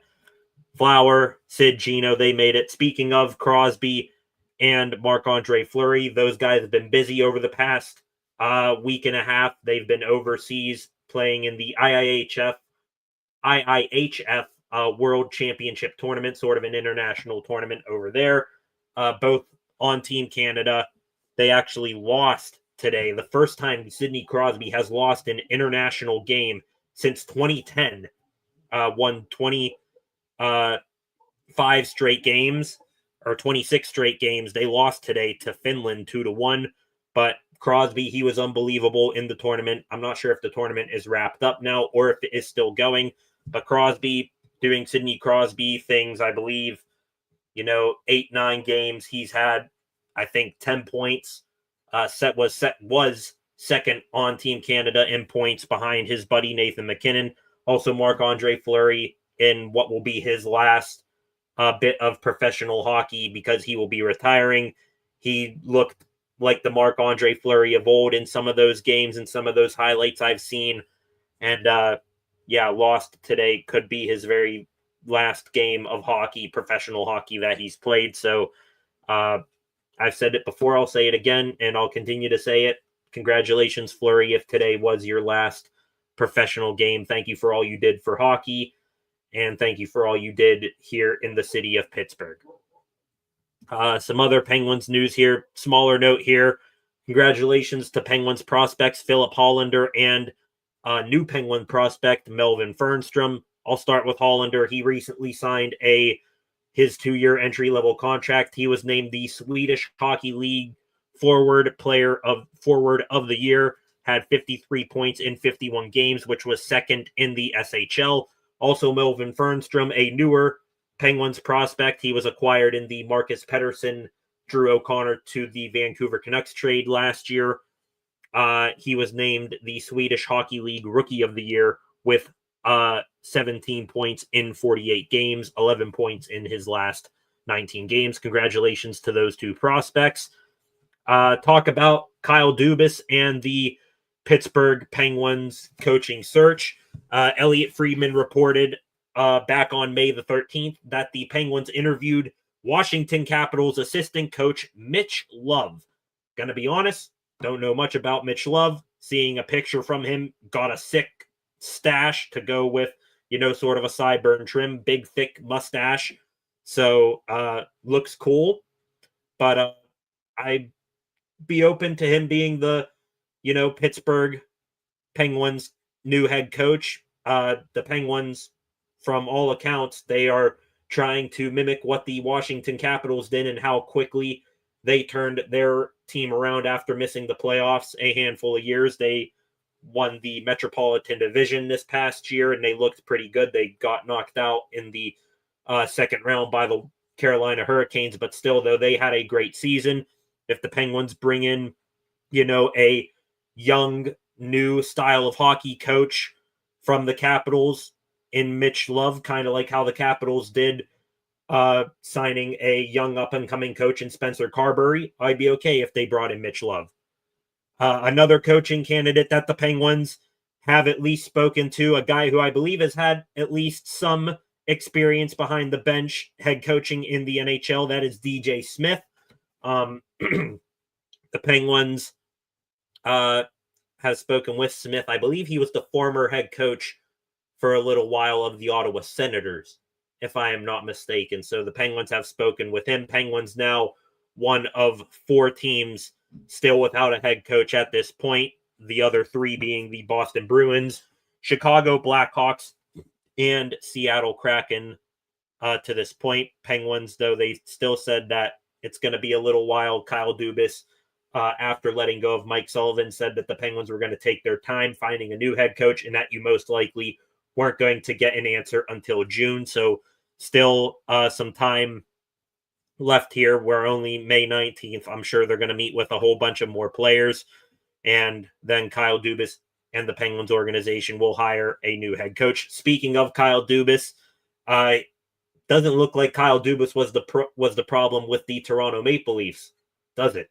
Flower, Sid, Gino, they made it. Speaking of Crosby and Marc-Andre Fleury, those guys have been busy over the past week and a half. They've been overseas playing in the IIHF World Championship Tournament, sort of an international tournament over there. Both on Team Canada. They actually lost today. The first time Sidney Crosby has lost an international game since 2010. Won 25 straight games, or 26 straight games. They lost today to Finland 2-1. But Crosby, he was unbelievable in the tournament. I'm not sure if the tournament is wrapped up now or if it is still going. But Crosby doing Sidney Crosby things, I believe, 8-9 games. He's had, I think, 10 points. Was second on Team Canada in points behind his buddy Nathan MacKinnon. Also, Marc-Andre Fleury in what will be his last bit of professional hockey because he will be retiring. He looked like the Marc-Andre Fleury of old in some of those games and some of those highlights I've seen. And lost today. Could be his very last game of hockey, professional hockey that he's played. So I've said it before, I'll say it again, and I'll continue to say it. Congratulations, Fleury, if today was your last professional game. Thank you for all you did for hockey, and thank you for all you did here in the city of Pittsburgh. Some other Penguins news here. Smaller note here. Congratulations to Penguins prospects Philip Hollander and new Penguin prospect Melvin Fernstrom. I'll start with Hollander. He recently signed his 2-year entry-level contract. He was named the Swedish Hockey League forward of the year. Had 53 points in 51 games, which was second in the SHL. Also, Melvin Fernstrom, a newer Penguins prospect. He was acquired in the Marcus Pettersson, Drew O'Connor to the Vancouver Canucks trade last year. He was named the Swedish Hockey League Rookie of the Year with 17 points in 48 games, 11 points in his last 19 games. Congratulations to those two prospects. Talk about Kyle Dubas and the Pittsburgh Penguins coaching search. Elliot Friedman reported back on May the 13th that the Penguins interviewed Washington Capitals assistant coach Mitch Love. Gonna be honest, don't know much about Mitch Love. Seeing a picture from him, got a sick stash to go with, sort of a sideburn trim, big, thick mustache. So, looks cool. But I'd be open to him being the, Pittsburgh Penguins' new head coach. The Penguins, from all accounts, they are trying to mimic what the Washington Capitals did and how quickly they turned their team around after missing the playoffs a handful of years. They won the Metropolitan Division this past year, and they looked pretty good. They got knocked out in the second round by the Carolina Hurricanes, but still, though, they had a great season. If the Penguins bring in, a young, new style of hockey coach from the Capitals in Mitch Love, kind of like how the Capitals did signing a young up-and-coming coach in Spencer Carberry, I'd be okay if they brought in Mitch Love. Another coaching candidate that the Penguins have at least spoken to, a guy who I believe has had at least some experience behind the bench head coaching in the NHL, that is DJ Smith. The Penguins has spoken with Smith. I believe he was the former head coach for a little while of the Ottawa Senators, if I am not mistaken. So the Penguins have spoken with him. Penguins now one of 4 teams still without a head coach at this point. The other 3 being the Boston Bruins, Chicago Blackhawks, and Seattle Kraken to this point. Penguins, though, they still said that it's going to be a little while. Kyle Dubas, after letting go of Mike Sullivan, said that the Penguins were going to take their time finding a new head coach and that you most likely weren't going to get an answer until June. So still some time left here. We're only May 19th. I'm sure they're going to meet with a whole bunch of more players. And then Kyle Dubas and the Penguins organization will hire a new head coach. Speaking of Kyle Dubas, doesn't look like Kyle Dubas was the problem with the Toronto Maple Leafs, does it?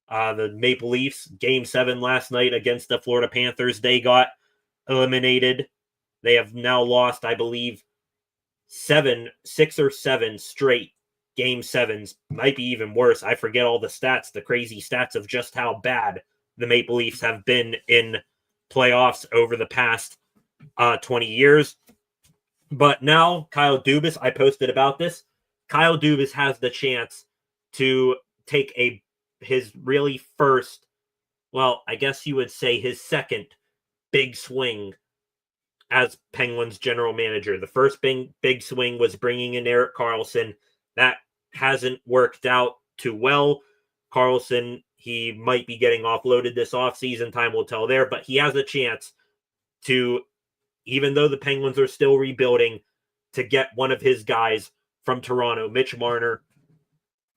The Maple Leafs, Game 7 last night against the Florida Panthers, they got eliminated. They have now lost, I believe, 6 or 7 straight Game 7s. Might be even worse. I forget all the stats, the crazy stats of just how bad the Maple Leafs have been in playoffs over the past 20 years. But now, Kyle Dubas, I posted about this. Kyle Dubas has the chance to take his really first, well, I guess you would say his second big swing as Penguins general manager. The first big swing was bringing in Erik Karlsson. That hasn't worked out too well. Karlsson, he might be getting offloaded this offseason. Time will tell there, but he has a chance to, even though the Penguins are still rebuilding, to get one of his guys from Toronto, Mitch Marner,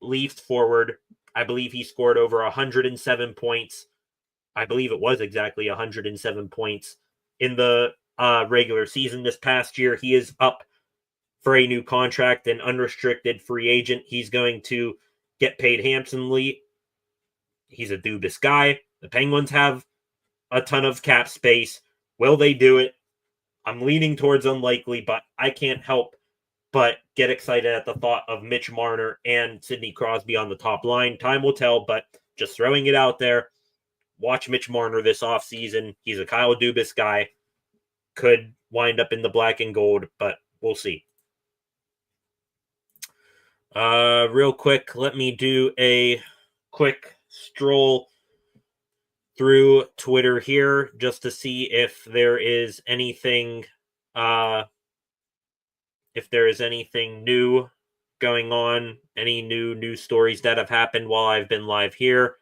Leafs forward. I believe he scored over 107 points. I believe it was exactly 107 points in the regular season this past year. He is up for a new contract, an unrestricted free agent. He's going to get paid handsomely. He's a Dubas guy. The Penguins have a ton of cap space. Will they do it? I'm leaning towards unlikely, but I can't help but get excited at the thought of Mitch Marner and Sidney Crosby on the top line. Time will tell, but just throwing it out there. Watch Mitch Marner this offseason. He's a Kyle Dubas guy. Could wind up in the black and gold, but we'll see. Real quick, let me do a quick stroll through Twitter here just to see if there is anything new going on, any new news stories that have happened while I've been live here.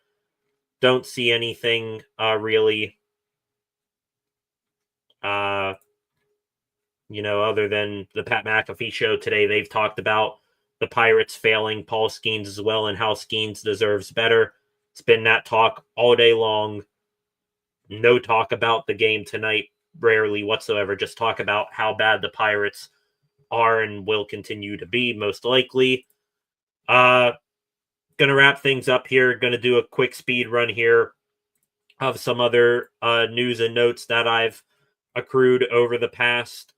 Don't see anything really other than the Pat McAfee show today. They've talked about the Pirates failing Paul Skeens as well and how Skeens deserves better. It's been that talk all day long. No talk about the game tonight, rarely whatsoever. Just talk about how bad the Pirates are and will continue to be, most likely. Gonna wrap things up here. Gonna do a quick speed run here of some other news and notes that I've accrued over the past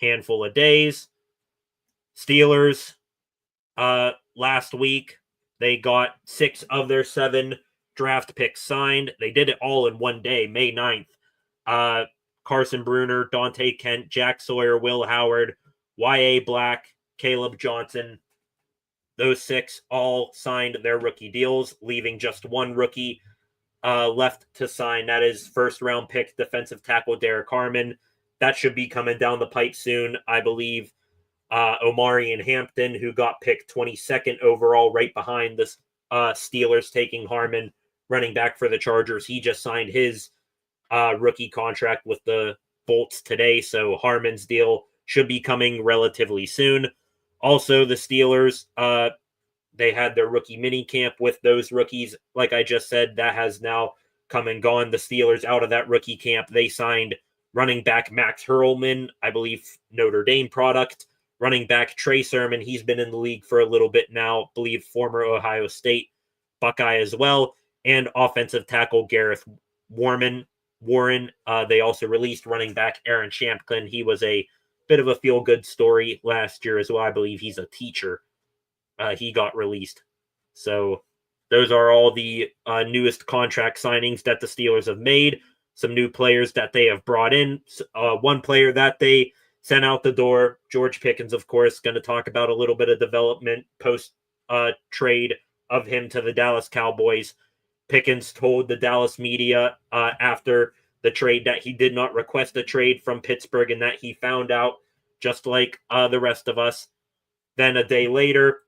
handful of days. Steelers, last week, they got 6 of their 7 draft picks signed. They did it all in one day, May 9th. Carson Bruner, Dante Kent, Jack Sawyer, Will Howard, Y.A. Black, Caleb Johnson. Those 6 all signed their rookie deals, leaving just one rookie left to sign. That is first-round pick defensive tackle Derek Harmon. That should be coming down the pipe soon, I believe. Omari and Hampton, who got picked 22nd overall, right behind this Steelers taking Harmon, running back for the Chargers. He just signed his rookie contract with the Bolts today, so Harmon's deal should be coming relatively soon. Also, the Steelers, they had their rookie mini camp with those rookies. Like I just said, that has now come and gone. The Steelers out of that rookie camp, they signed running back Max Hurlman, I believe Notre Dame product. Running back Trey Sermon, he's been in the league for a little bit now, I believe former Ohio State Buckeye as well. And offensive tackle Gareth Warren. They also released running back Aaron Shampklin. He was a bit of a feel-good story last year as well. I believe he's a teacher. He got released. So those are all the newest contract signings that the Steelers have made. Some new players that they have brought in. One player that they sent out the door, George Pickens, of course, going to talk about a little bit of development post-trade of him to the Dallas Cowboys. Pickens told the Dallas media after the trade that he did not request a trade from Pittsburgh and that he found out just like the rest of us. Then a day later,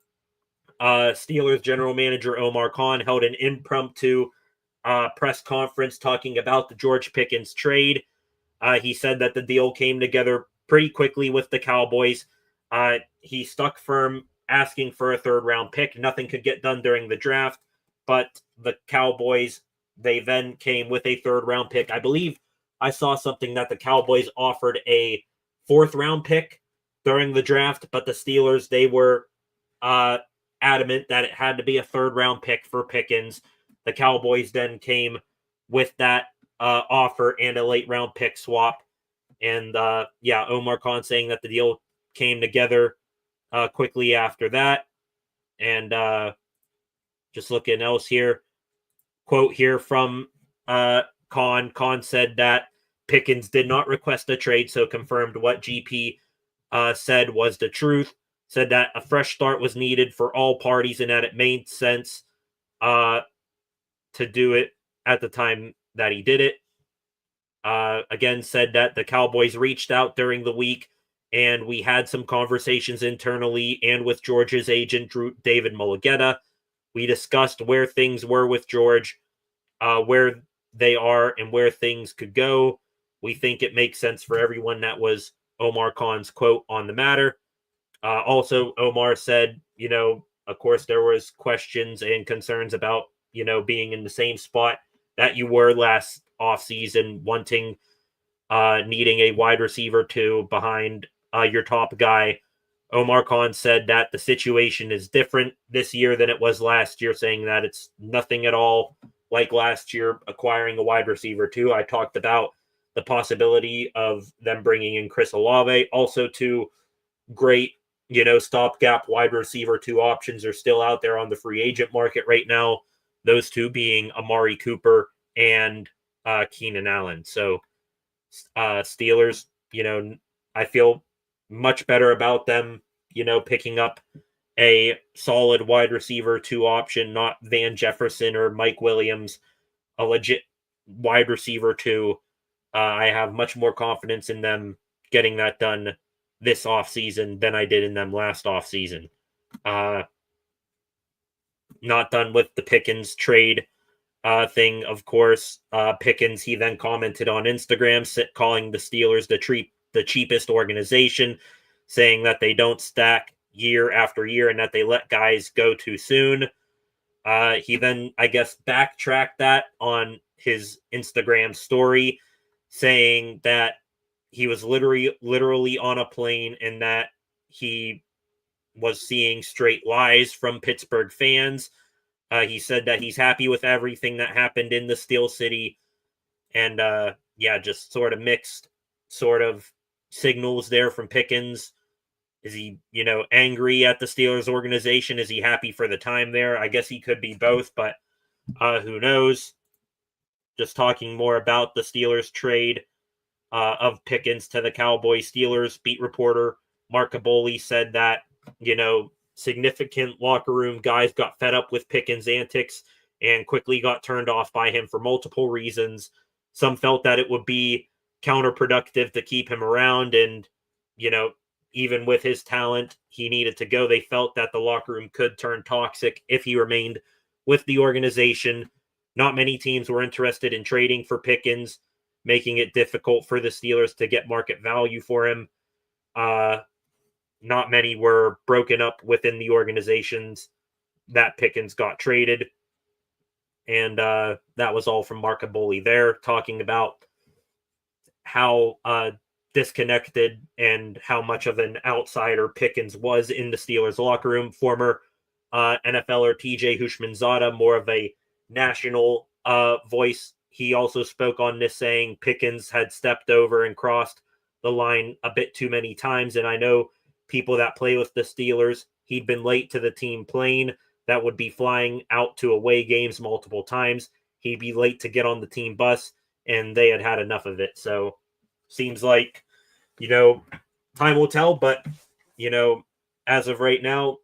Steelers general manager Omar Khan held an impromptu press conference talking about the George Pickens trade. He said that the deal came together pretty quickly with the Cowboys. He stuck firm asking for a third-round pick. Nothing could get done during the draft, but the Cowboys, they then came with a third-round pick. I believe I saw something that the Cowboys offered a fourth-round pick during the draft, but the Steelers, they were adamant that it had to be a third-round pick for Pickens. The Cowboys then came with that offer and a late-round pick swap. And, Omar Khan saying that the deal came together quickly after that. And just looking else here, quote here from Khan. Khan said that Pickens did not request a trade, so confirmed what GP said was the truth. Said that a fresh start was needed for all parties and that it made sense to do it at the time that he did it. Again, said that the Cowboys reached out during the week and we had some conversations internally and with George's agent, David Mulugeta. We discussed where things were with George, where they are and where things could go. We think it makes sense for everyone. That was Omar Khan's quote on the matter. Also, Omar said, of course, there was questions and concerns about, being in the same spot that you were last offseason, wanting, needing a wide receiver two behind your top guy. Omar Khan said that the situation is different this year than it was last year, saying that it's nothing at all like last year acquiring a wide receiver too. I talked about the possibility of them bringing in Chris Olave. Also, two great, stopgap wide receiver two options are still out there on the free agent market right now. Those two being Amari Cooper and Keenan Allen. So Steelers, I feel much better about them, picking up a solid wide receiver two option, not Van Jefferson or Mike Williams, a legit wide receiver two. I have much more confidence in them getting that done this offseason than I did in them last offseason. Not done with the Pickens trade thing, of course. Pickens, he then commented on Instagram, calling the Steelers the cheapest organization, saying that they don't stack year after year and that they let guys go too soon. He then, I guess, backtracked that on his Instagram story, saying that he was literally on a plane and that he was seeing straight lies from Pittsburgh fans. He said that he's happy with everything that happened in the Steel City. And, just sort of mixed sort of signals there from Pickens. Is he, angry at the Steelers organization? Is he happy for the time there? I guess he could be both, but who knows? Just talking more about the Steelers trade of Pickens to the Cowboys. Steelers beat reporter Mark Caboli said that, significant locker room guys got fed up with Pickens' antics and quickly got turned off by him for multiple reasons. Some felt that it would be counterproductive to keep him around and, even with his talent, he needed to go. They felt that the locker room could turn toxic if he remained with the organization. Not many teams were interested in trading for Pickens, making it difficult for the Steelers to get market value for him. Not many were broken up within the organizations that Pickens got traded. And that was all from Mark Aboli there, talking about how disconnected and how much of an outsider Pickens was in the Steelers locker room. Former NFLer TJ Houshmandzadeh, more of a national voice. He also spoke on this, saying Pickens had stepped over and crossed the line a bit too many times. And I know people that play with the Steelers, he'd been late to the team plane that would be flying out to away games multiple times. He'd be late to get on the team bus, and they had had enough of it. So seems like, time will tell, but, as of right now,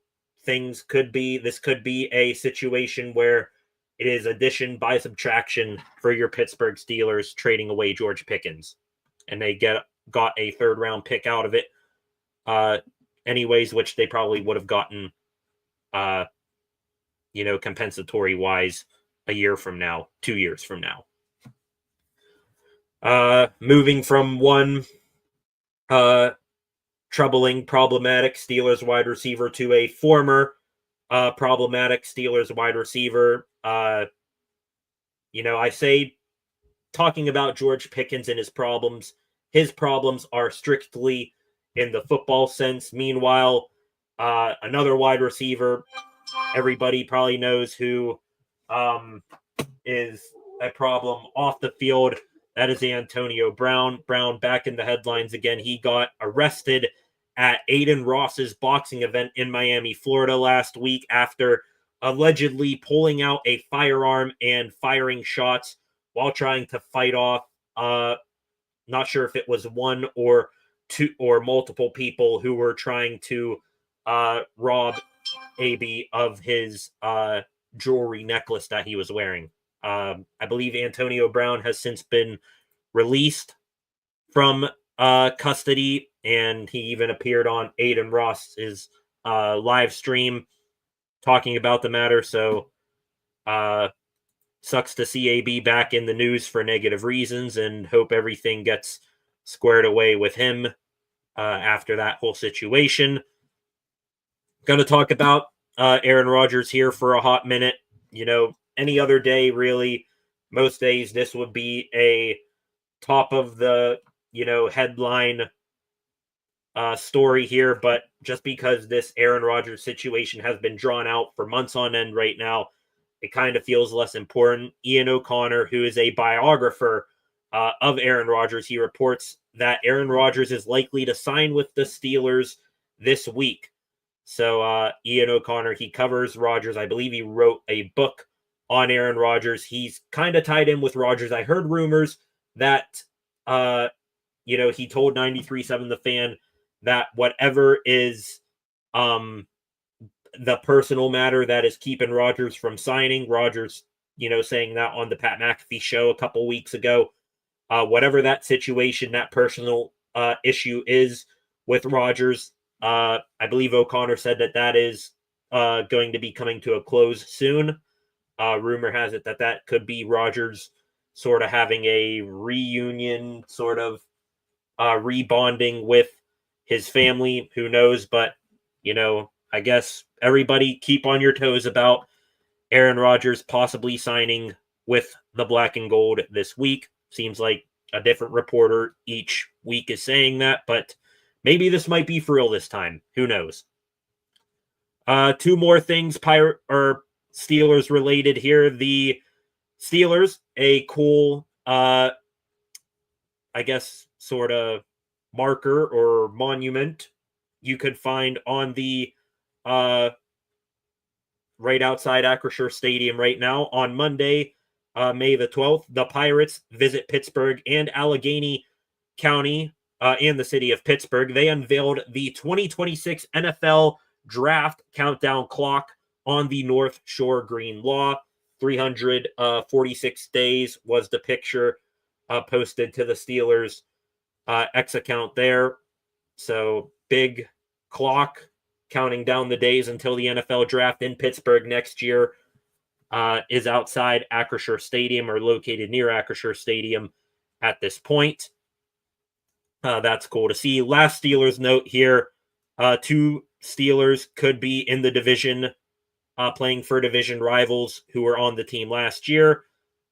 this could be a situation where it is addition by subtraction for your Pittsburgh Steelers trading away George Pickens, and they got a third round pick out of it anyways, which they probably would have gotten compensatory wise a year from now, 2 years from now. Moving from one troubling, problematic Steelers wide receiver to a former problematic Steelers wide receiver. I say, talking about George Pickens and his problems are strictly in the football sense. Meanwhile, another wide receiver, everybody probably knows who is a problem off the field. That is Antonio Brown. Brown back in the headlines again. He got arrested at Aiden Ross's boxing event in Miami, Florida last week after allegedly pulling out a firearm and firing shots while trying to fight off, not sure if it was one or two or multiple people who were trying to rob AB of his jewelry necklace that he was wearing. I believe Antonio Brown has since been released from custody, and he even appeared on Aiden Ross's live stream talking about the matter. So sucks to see AB back in the news for negative reasons, and hope everything gets squared away with him after that whole situation. Going to talk about Aaron Rodgers here for a hot minute. Any other day, really, most days, this would be a top of the, headline story here. But just because this Aaron Rodgers situation has been drawn out for months on end right now, it kind of feels less important. Ian O'Connor, who is a biographer of Aaron Rodgers, he reports that Aaron Rodgers is likely to sign with the Steelers this week. So Ian O'Connor, he covers Rodgers. I believe he wrote a book on Aaron Rodgers. He's kind of tied in with Rodgers. I heard rumors that, he told 93.7 The Fan that whatever is the personal matter that is keeping Rodgers from signing, Rodgers, saying that on the Pat McAfee show a couple weeks ago, whatever that situation, that personal issue is with Rodgers, I believe O'Connor said that is going to be coming to a close soon. Rumor has it that could be Rodgers sort of having a reunion, sort of rebonding with his family. Who knows? But, I guess everybody keep on your toes about Aaron Rodgers possibly signing with the Black and Gold this week. Seems like a different reporter each week is saying that, but maybe this might be for real this time. Who knows? Two more things Steelers related here. The Steelers, a cool, I guess, sort of marker or monument you could find on the right outside Acrisure Stadium right now. On Monday, May the 12th, the Pirates visit Pittsburgh and Allegheny County and the city of Pittsburgh. They unveiled the 2026 NFL Draft Countdown Clock on the North Shore Green Law. 346 days was the picture posted to the Steelers X account there. So big clock counting down the days until the NFL draft in Pittsburgh next year. is outside Acrisure Stadium or located near Acrisure Stadium at this point. That's cool to see. Last Steelers note here, 2 Steelers could be in the division, playing for division rivals who were on the team last year.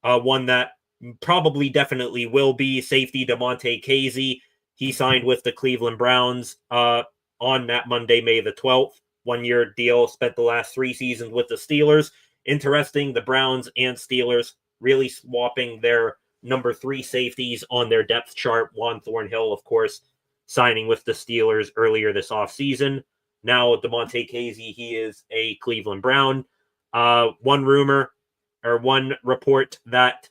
One that probably definitely will be safety DeMonte Casey. He signed with the Cleveland Browns on that Monday, May the 12th. 1-year deal, spent the last 3 seasons with the Steelers. Interesting, the Browns and Steelers really swapping their number 3 safeties on their depth chart. Juan Thornhill, of course, signing with the Steelers earlier this offseason. Now, DeMonte Casey, he is a Cleveland Brown. One report that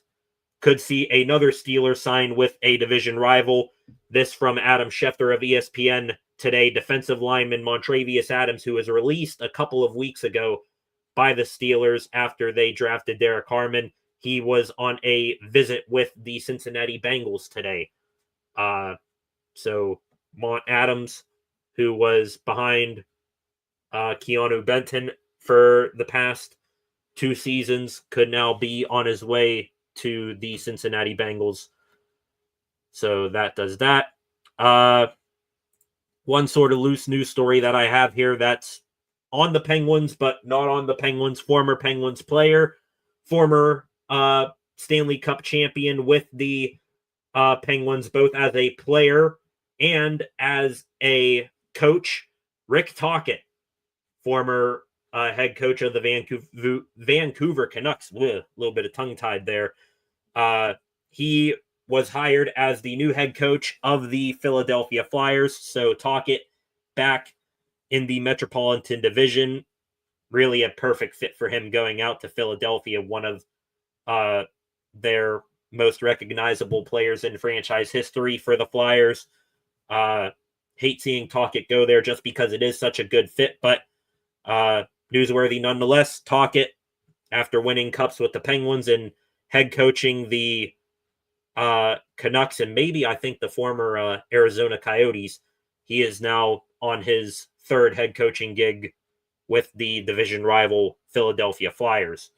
could see another Steeler sign with a division rival. This from Adam Schefter of ESPN today. Defensive lineman Montravius Adams, who was released a couple of weeks ago by the Steelers after they drafted Derek Harmon. He was on a visit with the Cincinnati Bengals today. So Mont Adams, who was behind Keanu Benton for the past 2 seasons, could now be on his way to the Cincinnati Bengals. So that does that. One sort of loose news story that I have here that's on the Penguins, but not on the Penguins. Former Penguins player, former Stanley Cup champion with the Penguins, both as a player and as a coach, Rick Tocchet, former head coach of the Vancouver Canucks. A little bit of tongue-tied there. He was hired as the new head coach of the Philadelphia Flyers. So Tocchet back in the Metropolitan Division. Really a perfect fit for him going out to Philadelphia, one of their most recognizable players in franchise history for the Flyers. Hate seeing Tocchet go there just because it is such a good fit, but newsworthy nonetheless. Tocchet, after winning cups with the Penguins and head coaching the Canucks and maybe I think the former Arizona Coyotes, he is now on his 3rd head coaching gig with the division rival Philadelphia Flyers.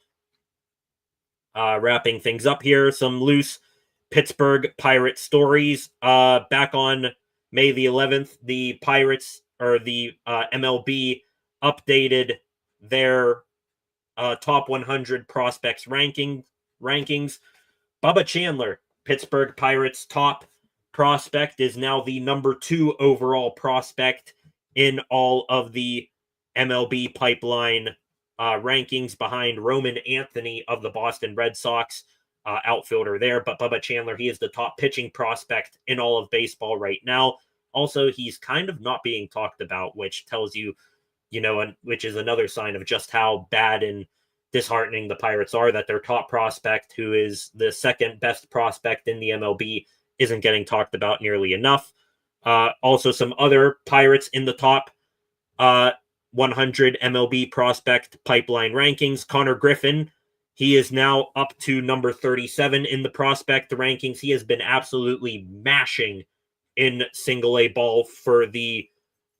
Wrapping things up here, some loose Pittsburgh Pirates stories. Back on May the 11th, the Pirates, or the MLB, updated their top 100 prospects rankings. Bubba Chandler, Pittsburgh Pirates top prospect, is now the number 2 overall prospect in all of the MLB pipeline rankings, behind Roman Anthony of the Boston Red Sox, outfielder there. But Bubba Chandler, he is the top pitching prospect in all of baseball right now. Also, he's kind of not being talked about, which tells you, which is another sign of just how bad and disheartening the Pirates are, that their top prospect, who is the 2nd best prospect in the MLB, isn't getting talked about nearly enough. Also, some other Pirates in the top 100 MLB prospect pipeline rankings. Connor Griffin, he is now up to number 37 in the prospect rankings. He has been absolutely mashing in single-A ball for the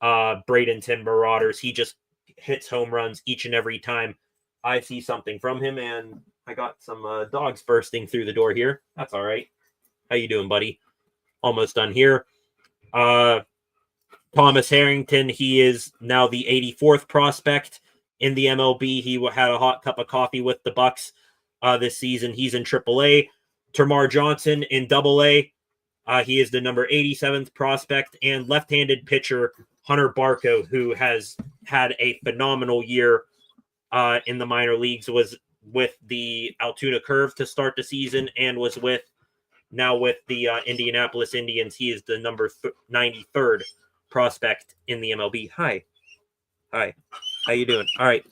Bradenton Marauders. He just hits home runs each and every time I see something from him, and I got some dogs bursting through the door here. That's all right. How you doing, buddy? Almost done here. Thomas Harrington, he is now the 84th prospect in the MLB. He had a hot cup of coffee with the Bucks this season. He's in AAA. Termar Johnson in AA. He is the number 87th prospect. And left-handed pitcher Hunter Barco, who has had a phenomenal year in the minor leagues, was with the Altoona Curve to start the season and was now with the Indianapolis Indians. He is the number 93rd prospect in the MLB. Hi. How you doing? All right.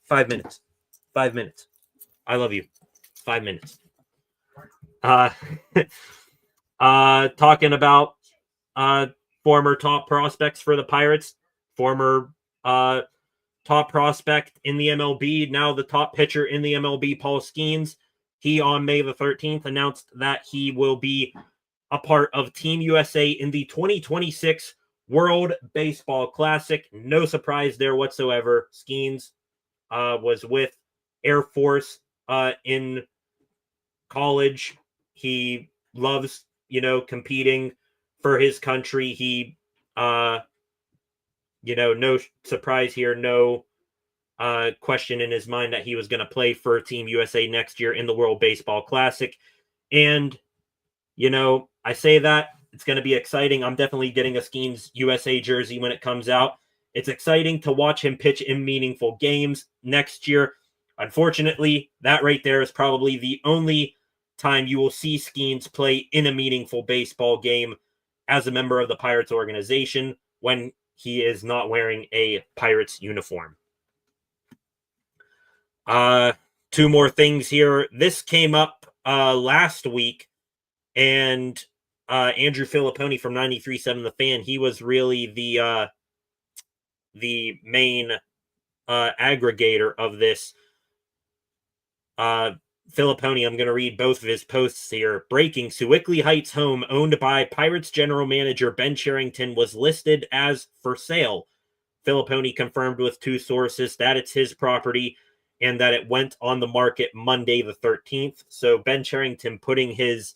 5 minutes. I love you. 5 minutes. Talking about former top prospects for the Pirates, former top prospect in the MLB, now the top pitcher in the MLB, Paul Skeens. He, on May the 13th, announced that he will be a part of Team USA in the 2026 World Baseball Classic. No surprise there whatsoever. Skeens was with Air Force in college. He loves, competing for his country. He, no surprise here, no question in his mind that he was going to play for Team USA next year in the World Baseball Classic. And, I say that it's going to be exciting. I'm definitely getting a Skeens USA jersey when it comes out. It's exciting to watch him pitch in meaningful games next year. Unfortunately, that right there is probably the only time you will see Skeens play in a meaningful baseball game as a member of the Pirates organization when he is not wearing a Pirates uniform. Two more things here. This came up last week, and Andrew Filipponi from 93.7 The Fan, he was really the main aggregator of this. Filipponi, I'm going to read both of his posts here. Breaking: Sewickley Heights home owned by Pirates general manager Ben Cherington was listed as for sale. Filipponi confirmed with two sources that it's his property and that it went on the market Monday the 13th. So Ben Cherington putting his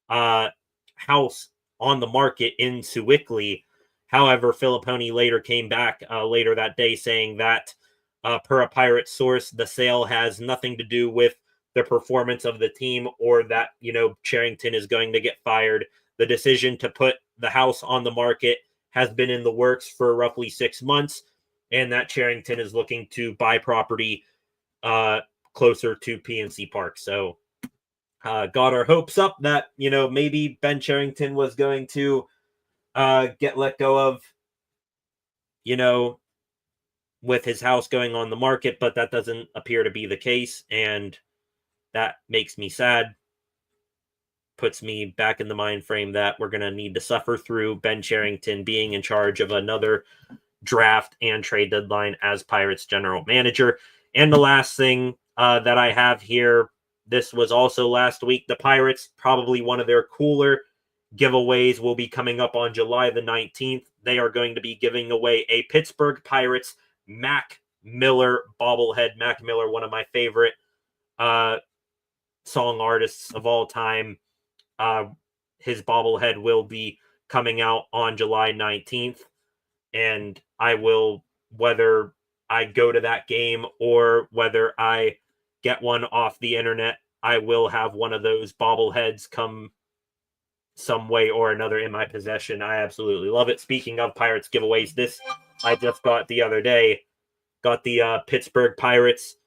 house on the market in Sewickley. However, Filipponi later came back later that day saying that per a Pirate source, the sale has nothing to do with the performance of the team or that, Cherington is going to get fired. The decision to put the house on the market has been in the works for roughly 6 months, and that Cherington is looking to buy property closer to PNC Park. So got our hopes up that, maybe Ben Cherington was going to get let go of, with his house going on the market, but that doesn't appear to be the case, and that makes me sad. Puts me back in the mind frame that we're going to need to suffer through Ben Cherington being in charge of another draft and trade deadline as Pirates general manager. And the last thing that I have here, this was also last week. The Pirates, probably one of their cooler giveaways, will be coming up on July the 19th. They are going to be giving away a Pittsburgh Pirates Mac Miller bobblehead. Mac Miller, one of my favorite song artists of all time. His bobblehead will be coming out on July 19th. And I will, whether I go to that game or whether I get one off the internet, I will have one of those bobbleheads come some way or another in my possession. I absolutely love it. Speaking of Pirates giveaways, this I just got the other day. Got the Pittsburgh Pirates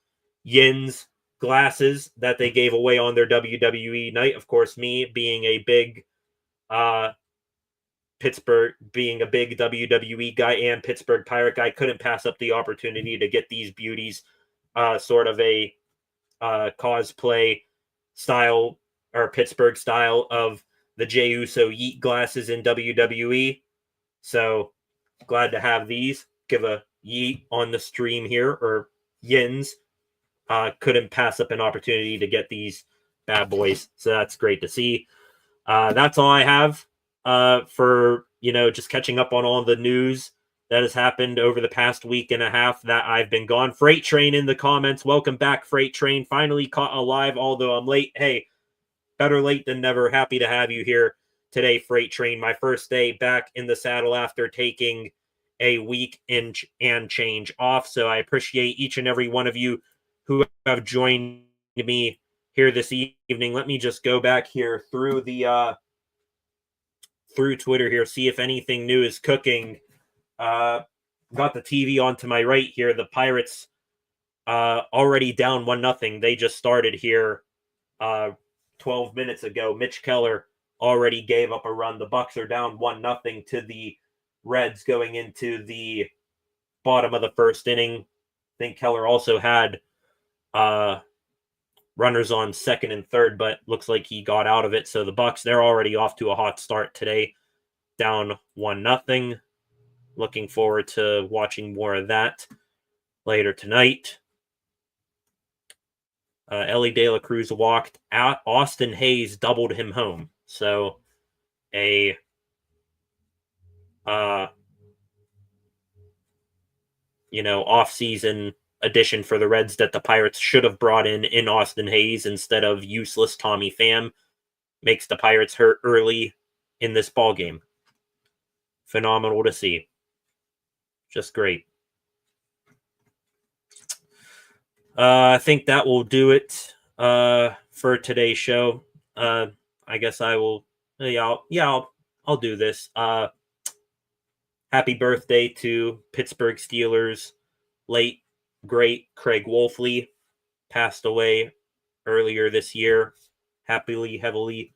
Yins glasses that they gave away on their WWE night. Of course, me being a big Pittsburgh, being a big WWE guy and Pittsburgh Pirate guy, couldn't pass up the opportunity to get these beauties, sort of a cosplay style or Pittsburgh style of the Jey Uso Yeet glasses in WWE. So glad to have these. Give a yeet on the stream here, or yins. Couldn't pass up an opportunity to get these bad boys. So that's great to see. That's all I have for, just catching up on all the news that has happened over the past week and a half that I've been gone. Freight Train in the comments. Welcome back, Freight Train. Finally caught alive, although I'm late. Hey, better late than never. Happy to have you here today, Freight Train. My first day back in the saddle after taking a week and change off. So I appreciate each and every one of you who have joined me here this evening. Let me just go back here through the through Twitter here, see if anything new is cooking. Got the TV on to my right here. The Pirates already down 1-0. They just started here 12 minutes ago. Mitch Keller already gave up a run. The Bucks are down 1-0 to the Reds going into the bottom of the first inning. I think Keller also had runners on second and third, but looks like he got out of it. So the Bucks, they're already off to a hot start today, down 1-0. Looking forward to watching more of that later tonight. Ellie De La Cruz walked out. Austin Hayes doubled him home. So a off-season addition for the Reds that the Pirates should have brought in Austin Hayes instead of useless Tommy Pham. Makes the Pirates hurt early in this ball game. Phenomenal to see. Just great. I think that will do it for today's show. I guess I will. I'll do this. Happy birthday to Pittsburgh Steelers late great Craig Wolfley, passed away earlier this year. Happy heavenly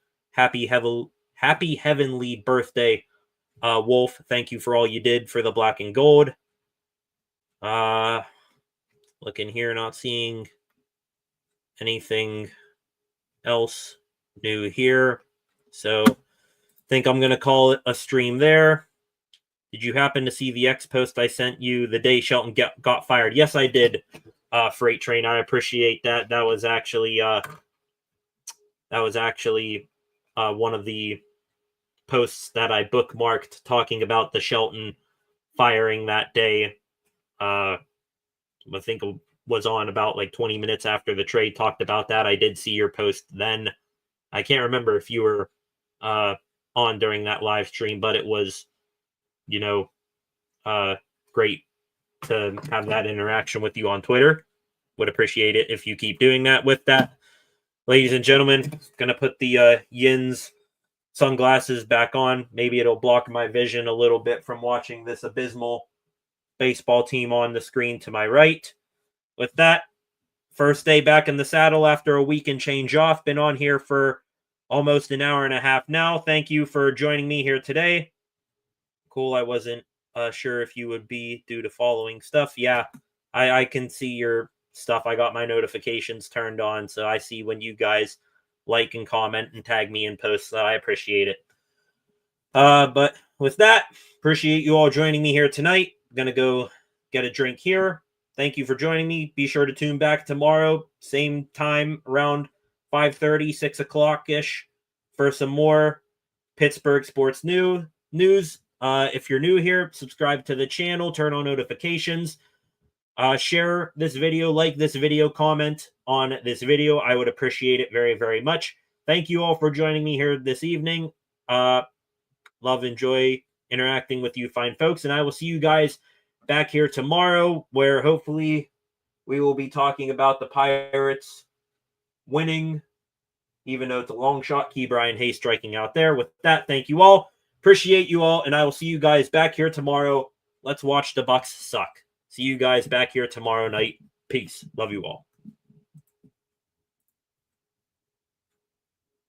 birthday, Wolf. Thank you for all you did for the black and gold. Looking here, not seeing anything else new here. So I think I'm going to call it a stream there. Did you happen to see the X post I sent you the day Shelton got fired? Yes, I did, Freight Train. I appreciate that. That was actually one of the posts that I bookmarked talking about the Shelton firing that day. I think it was on about like 20 minutes after the trade, talked about that. I did see your post then. I can't remember if you were on during that live stream, but it was, great to have that interaction with you on Twitter. Would appreciate it if you keep doing that. With that, ladies and gentlemen, gonna put the Yin's sunglasses back on. Maybe it'll block my vision a little bit from watching this abysmal baseball team on the screen to my right. With that, first day back in the saddle after a week and change off. Been on here for almost an hour and a half now. Thank you for joining me here today. Cool. I wasn't sure if you would be due to following stuff. Yeah, I can see your stuff. I got my notifications turned on, so I see when you guys like and comment and tag me in posts. So I appreciate it. But with that, appreciate you all joining me here tonight. I'm gonna go get a drink here. Thank you for joining me. Be sure to tune back tomorrow, same time, around 5:30, 6 o'clock-ish, for some more Pittsburgh sports news. If you're new here, subscribe to the channel, turn on notifications, share this video, like this video, comment on this video. I would appreciate it very, very much. Thank you all for joining me here this evening. Love, enjoy interacting with you fine folks, and I will see you guys back here tomorrow, where hopefully we will be talking about the Pirates winning, even though it's a long shot. Key Brian Hayes striking out there. With that, thank you all. Appreciate you all, and I will see you guys back here tomorrow. Let's watch the Bucks suck. See you guys back here tomorrow night. Peace. Love you all.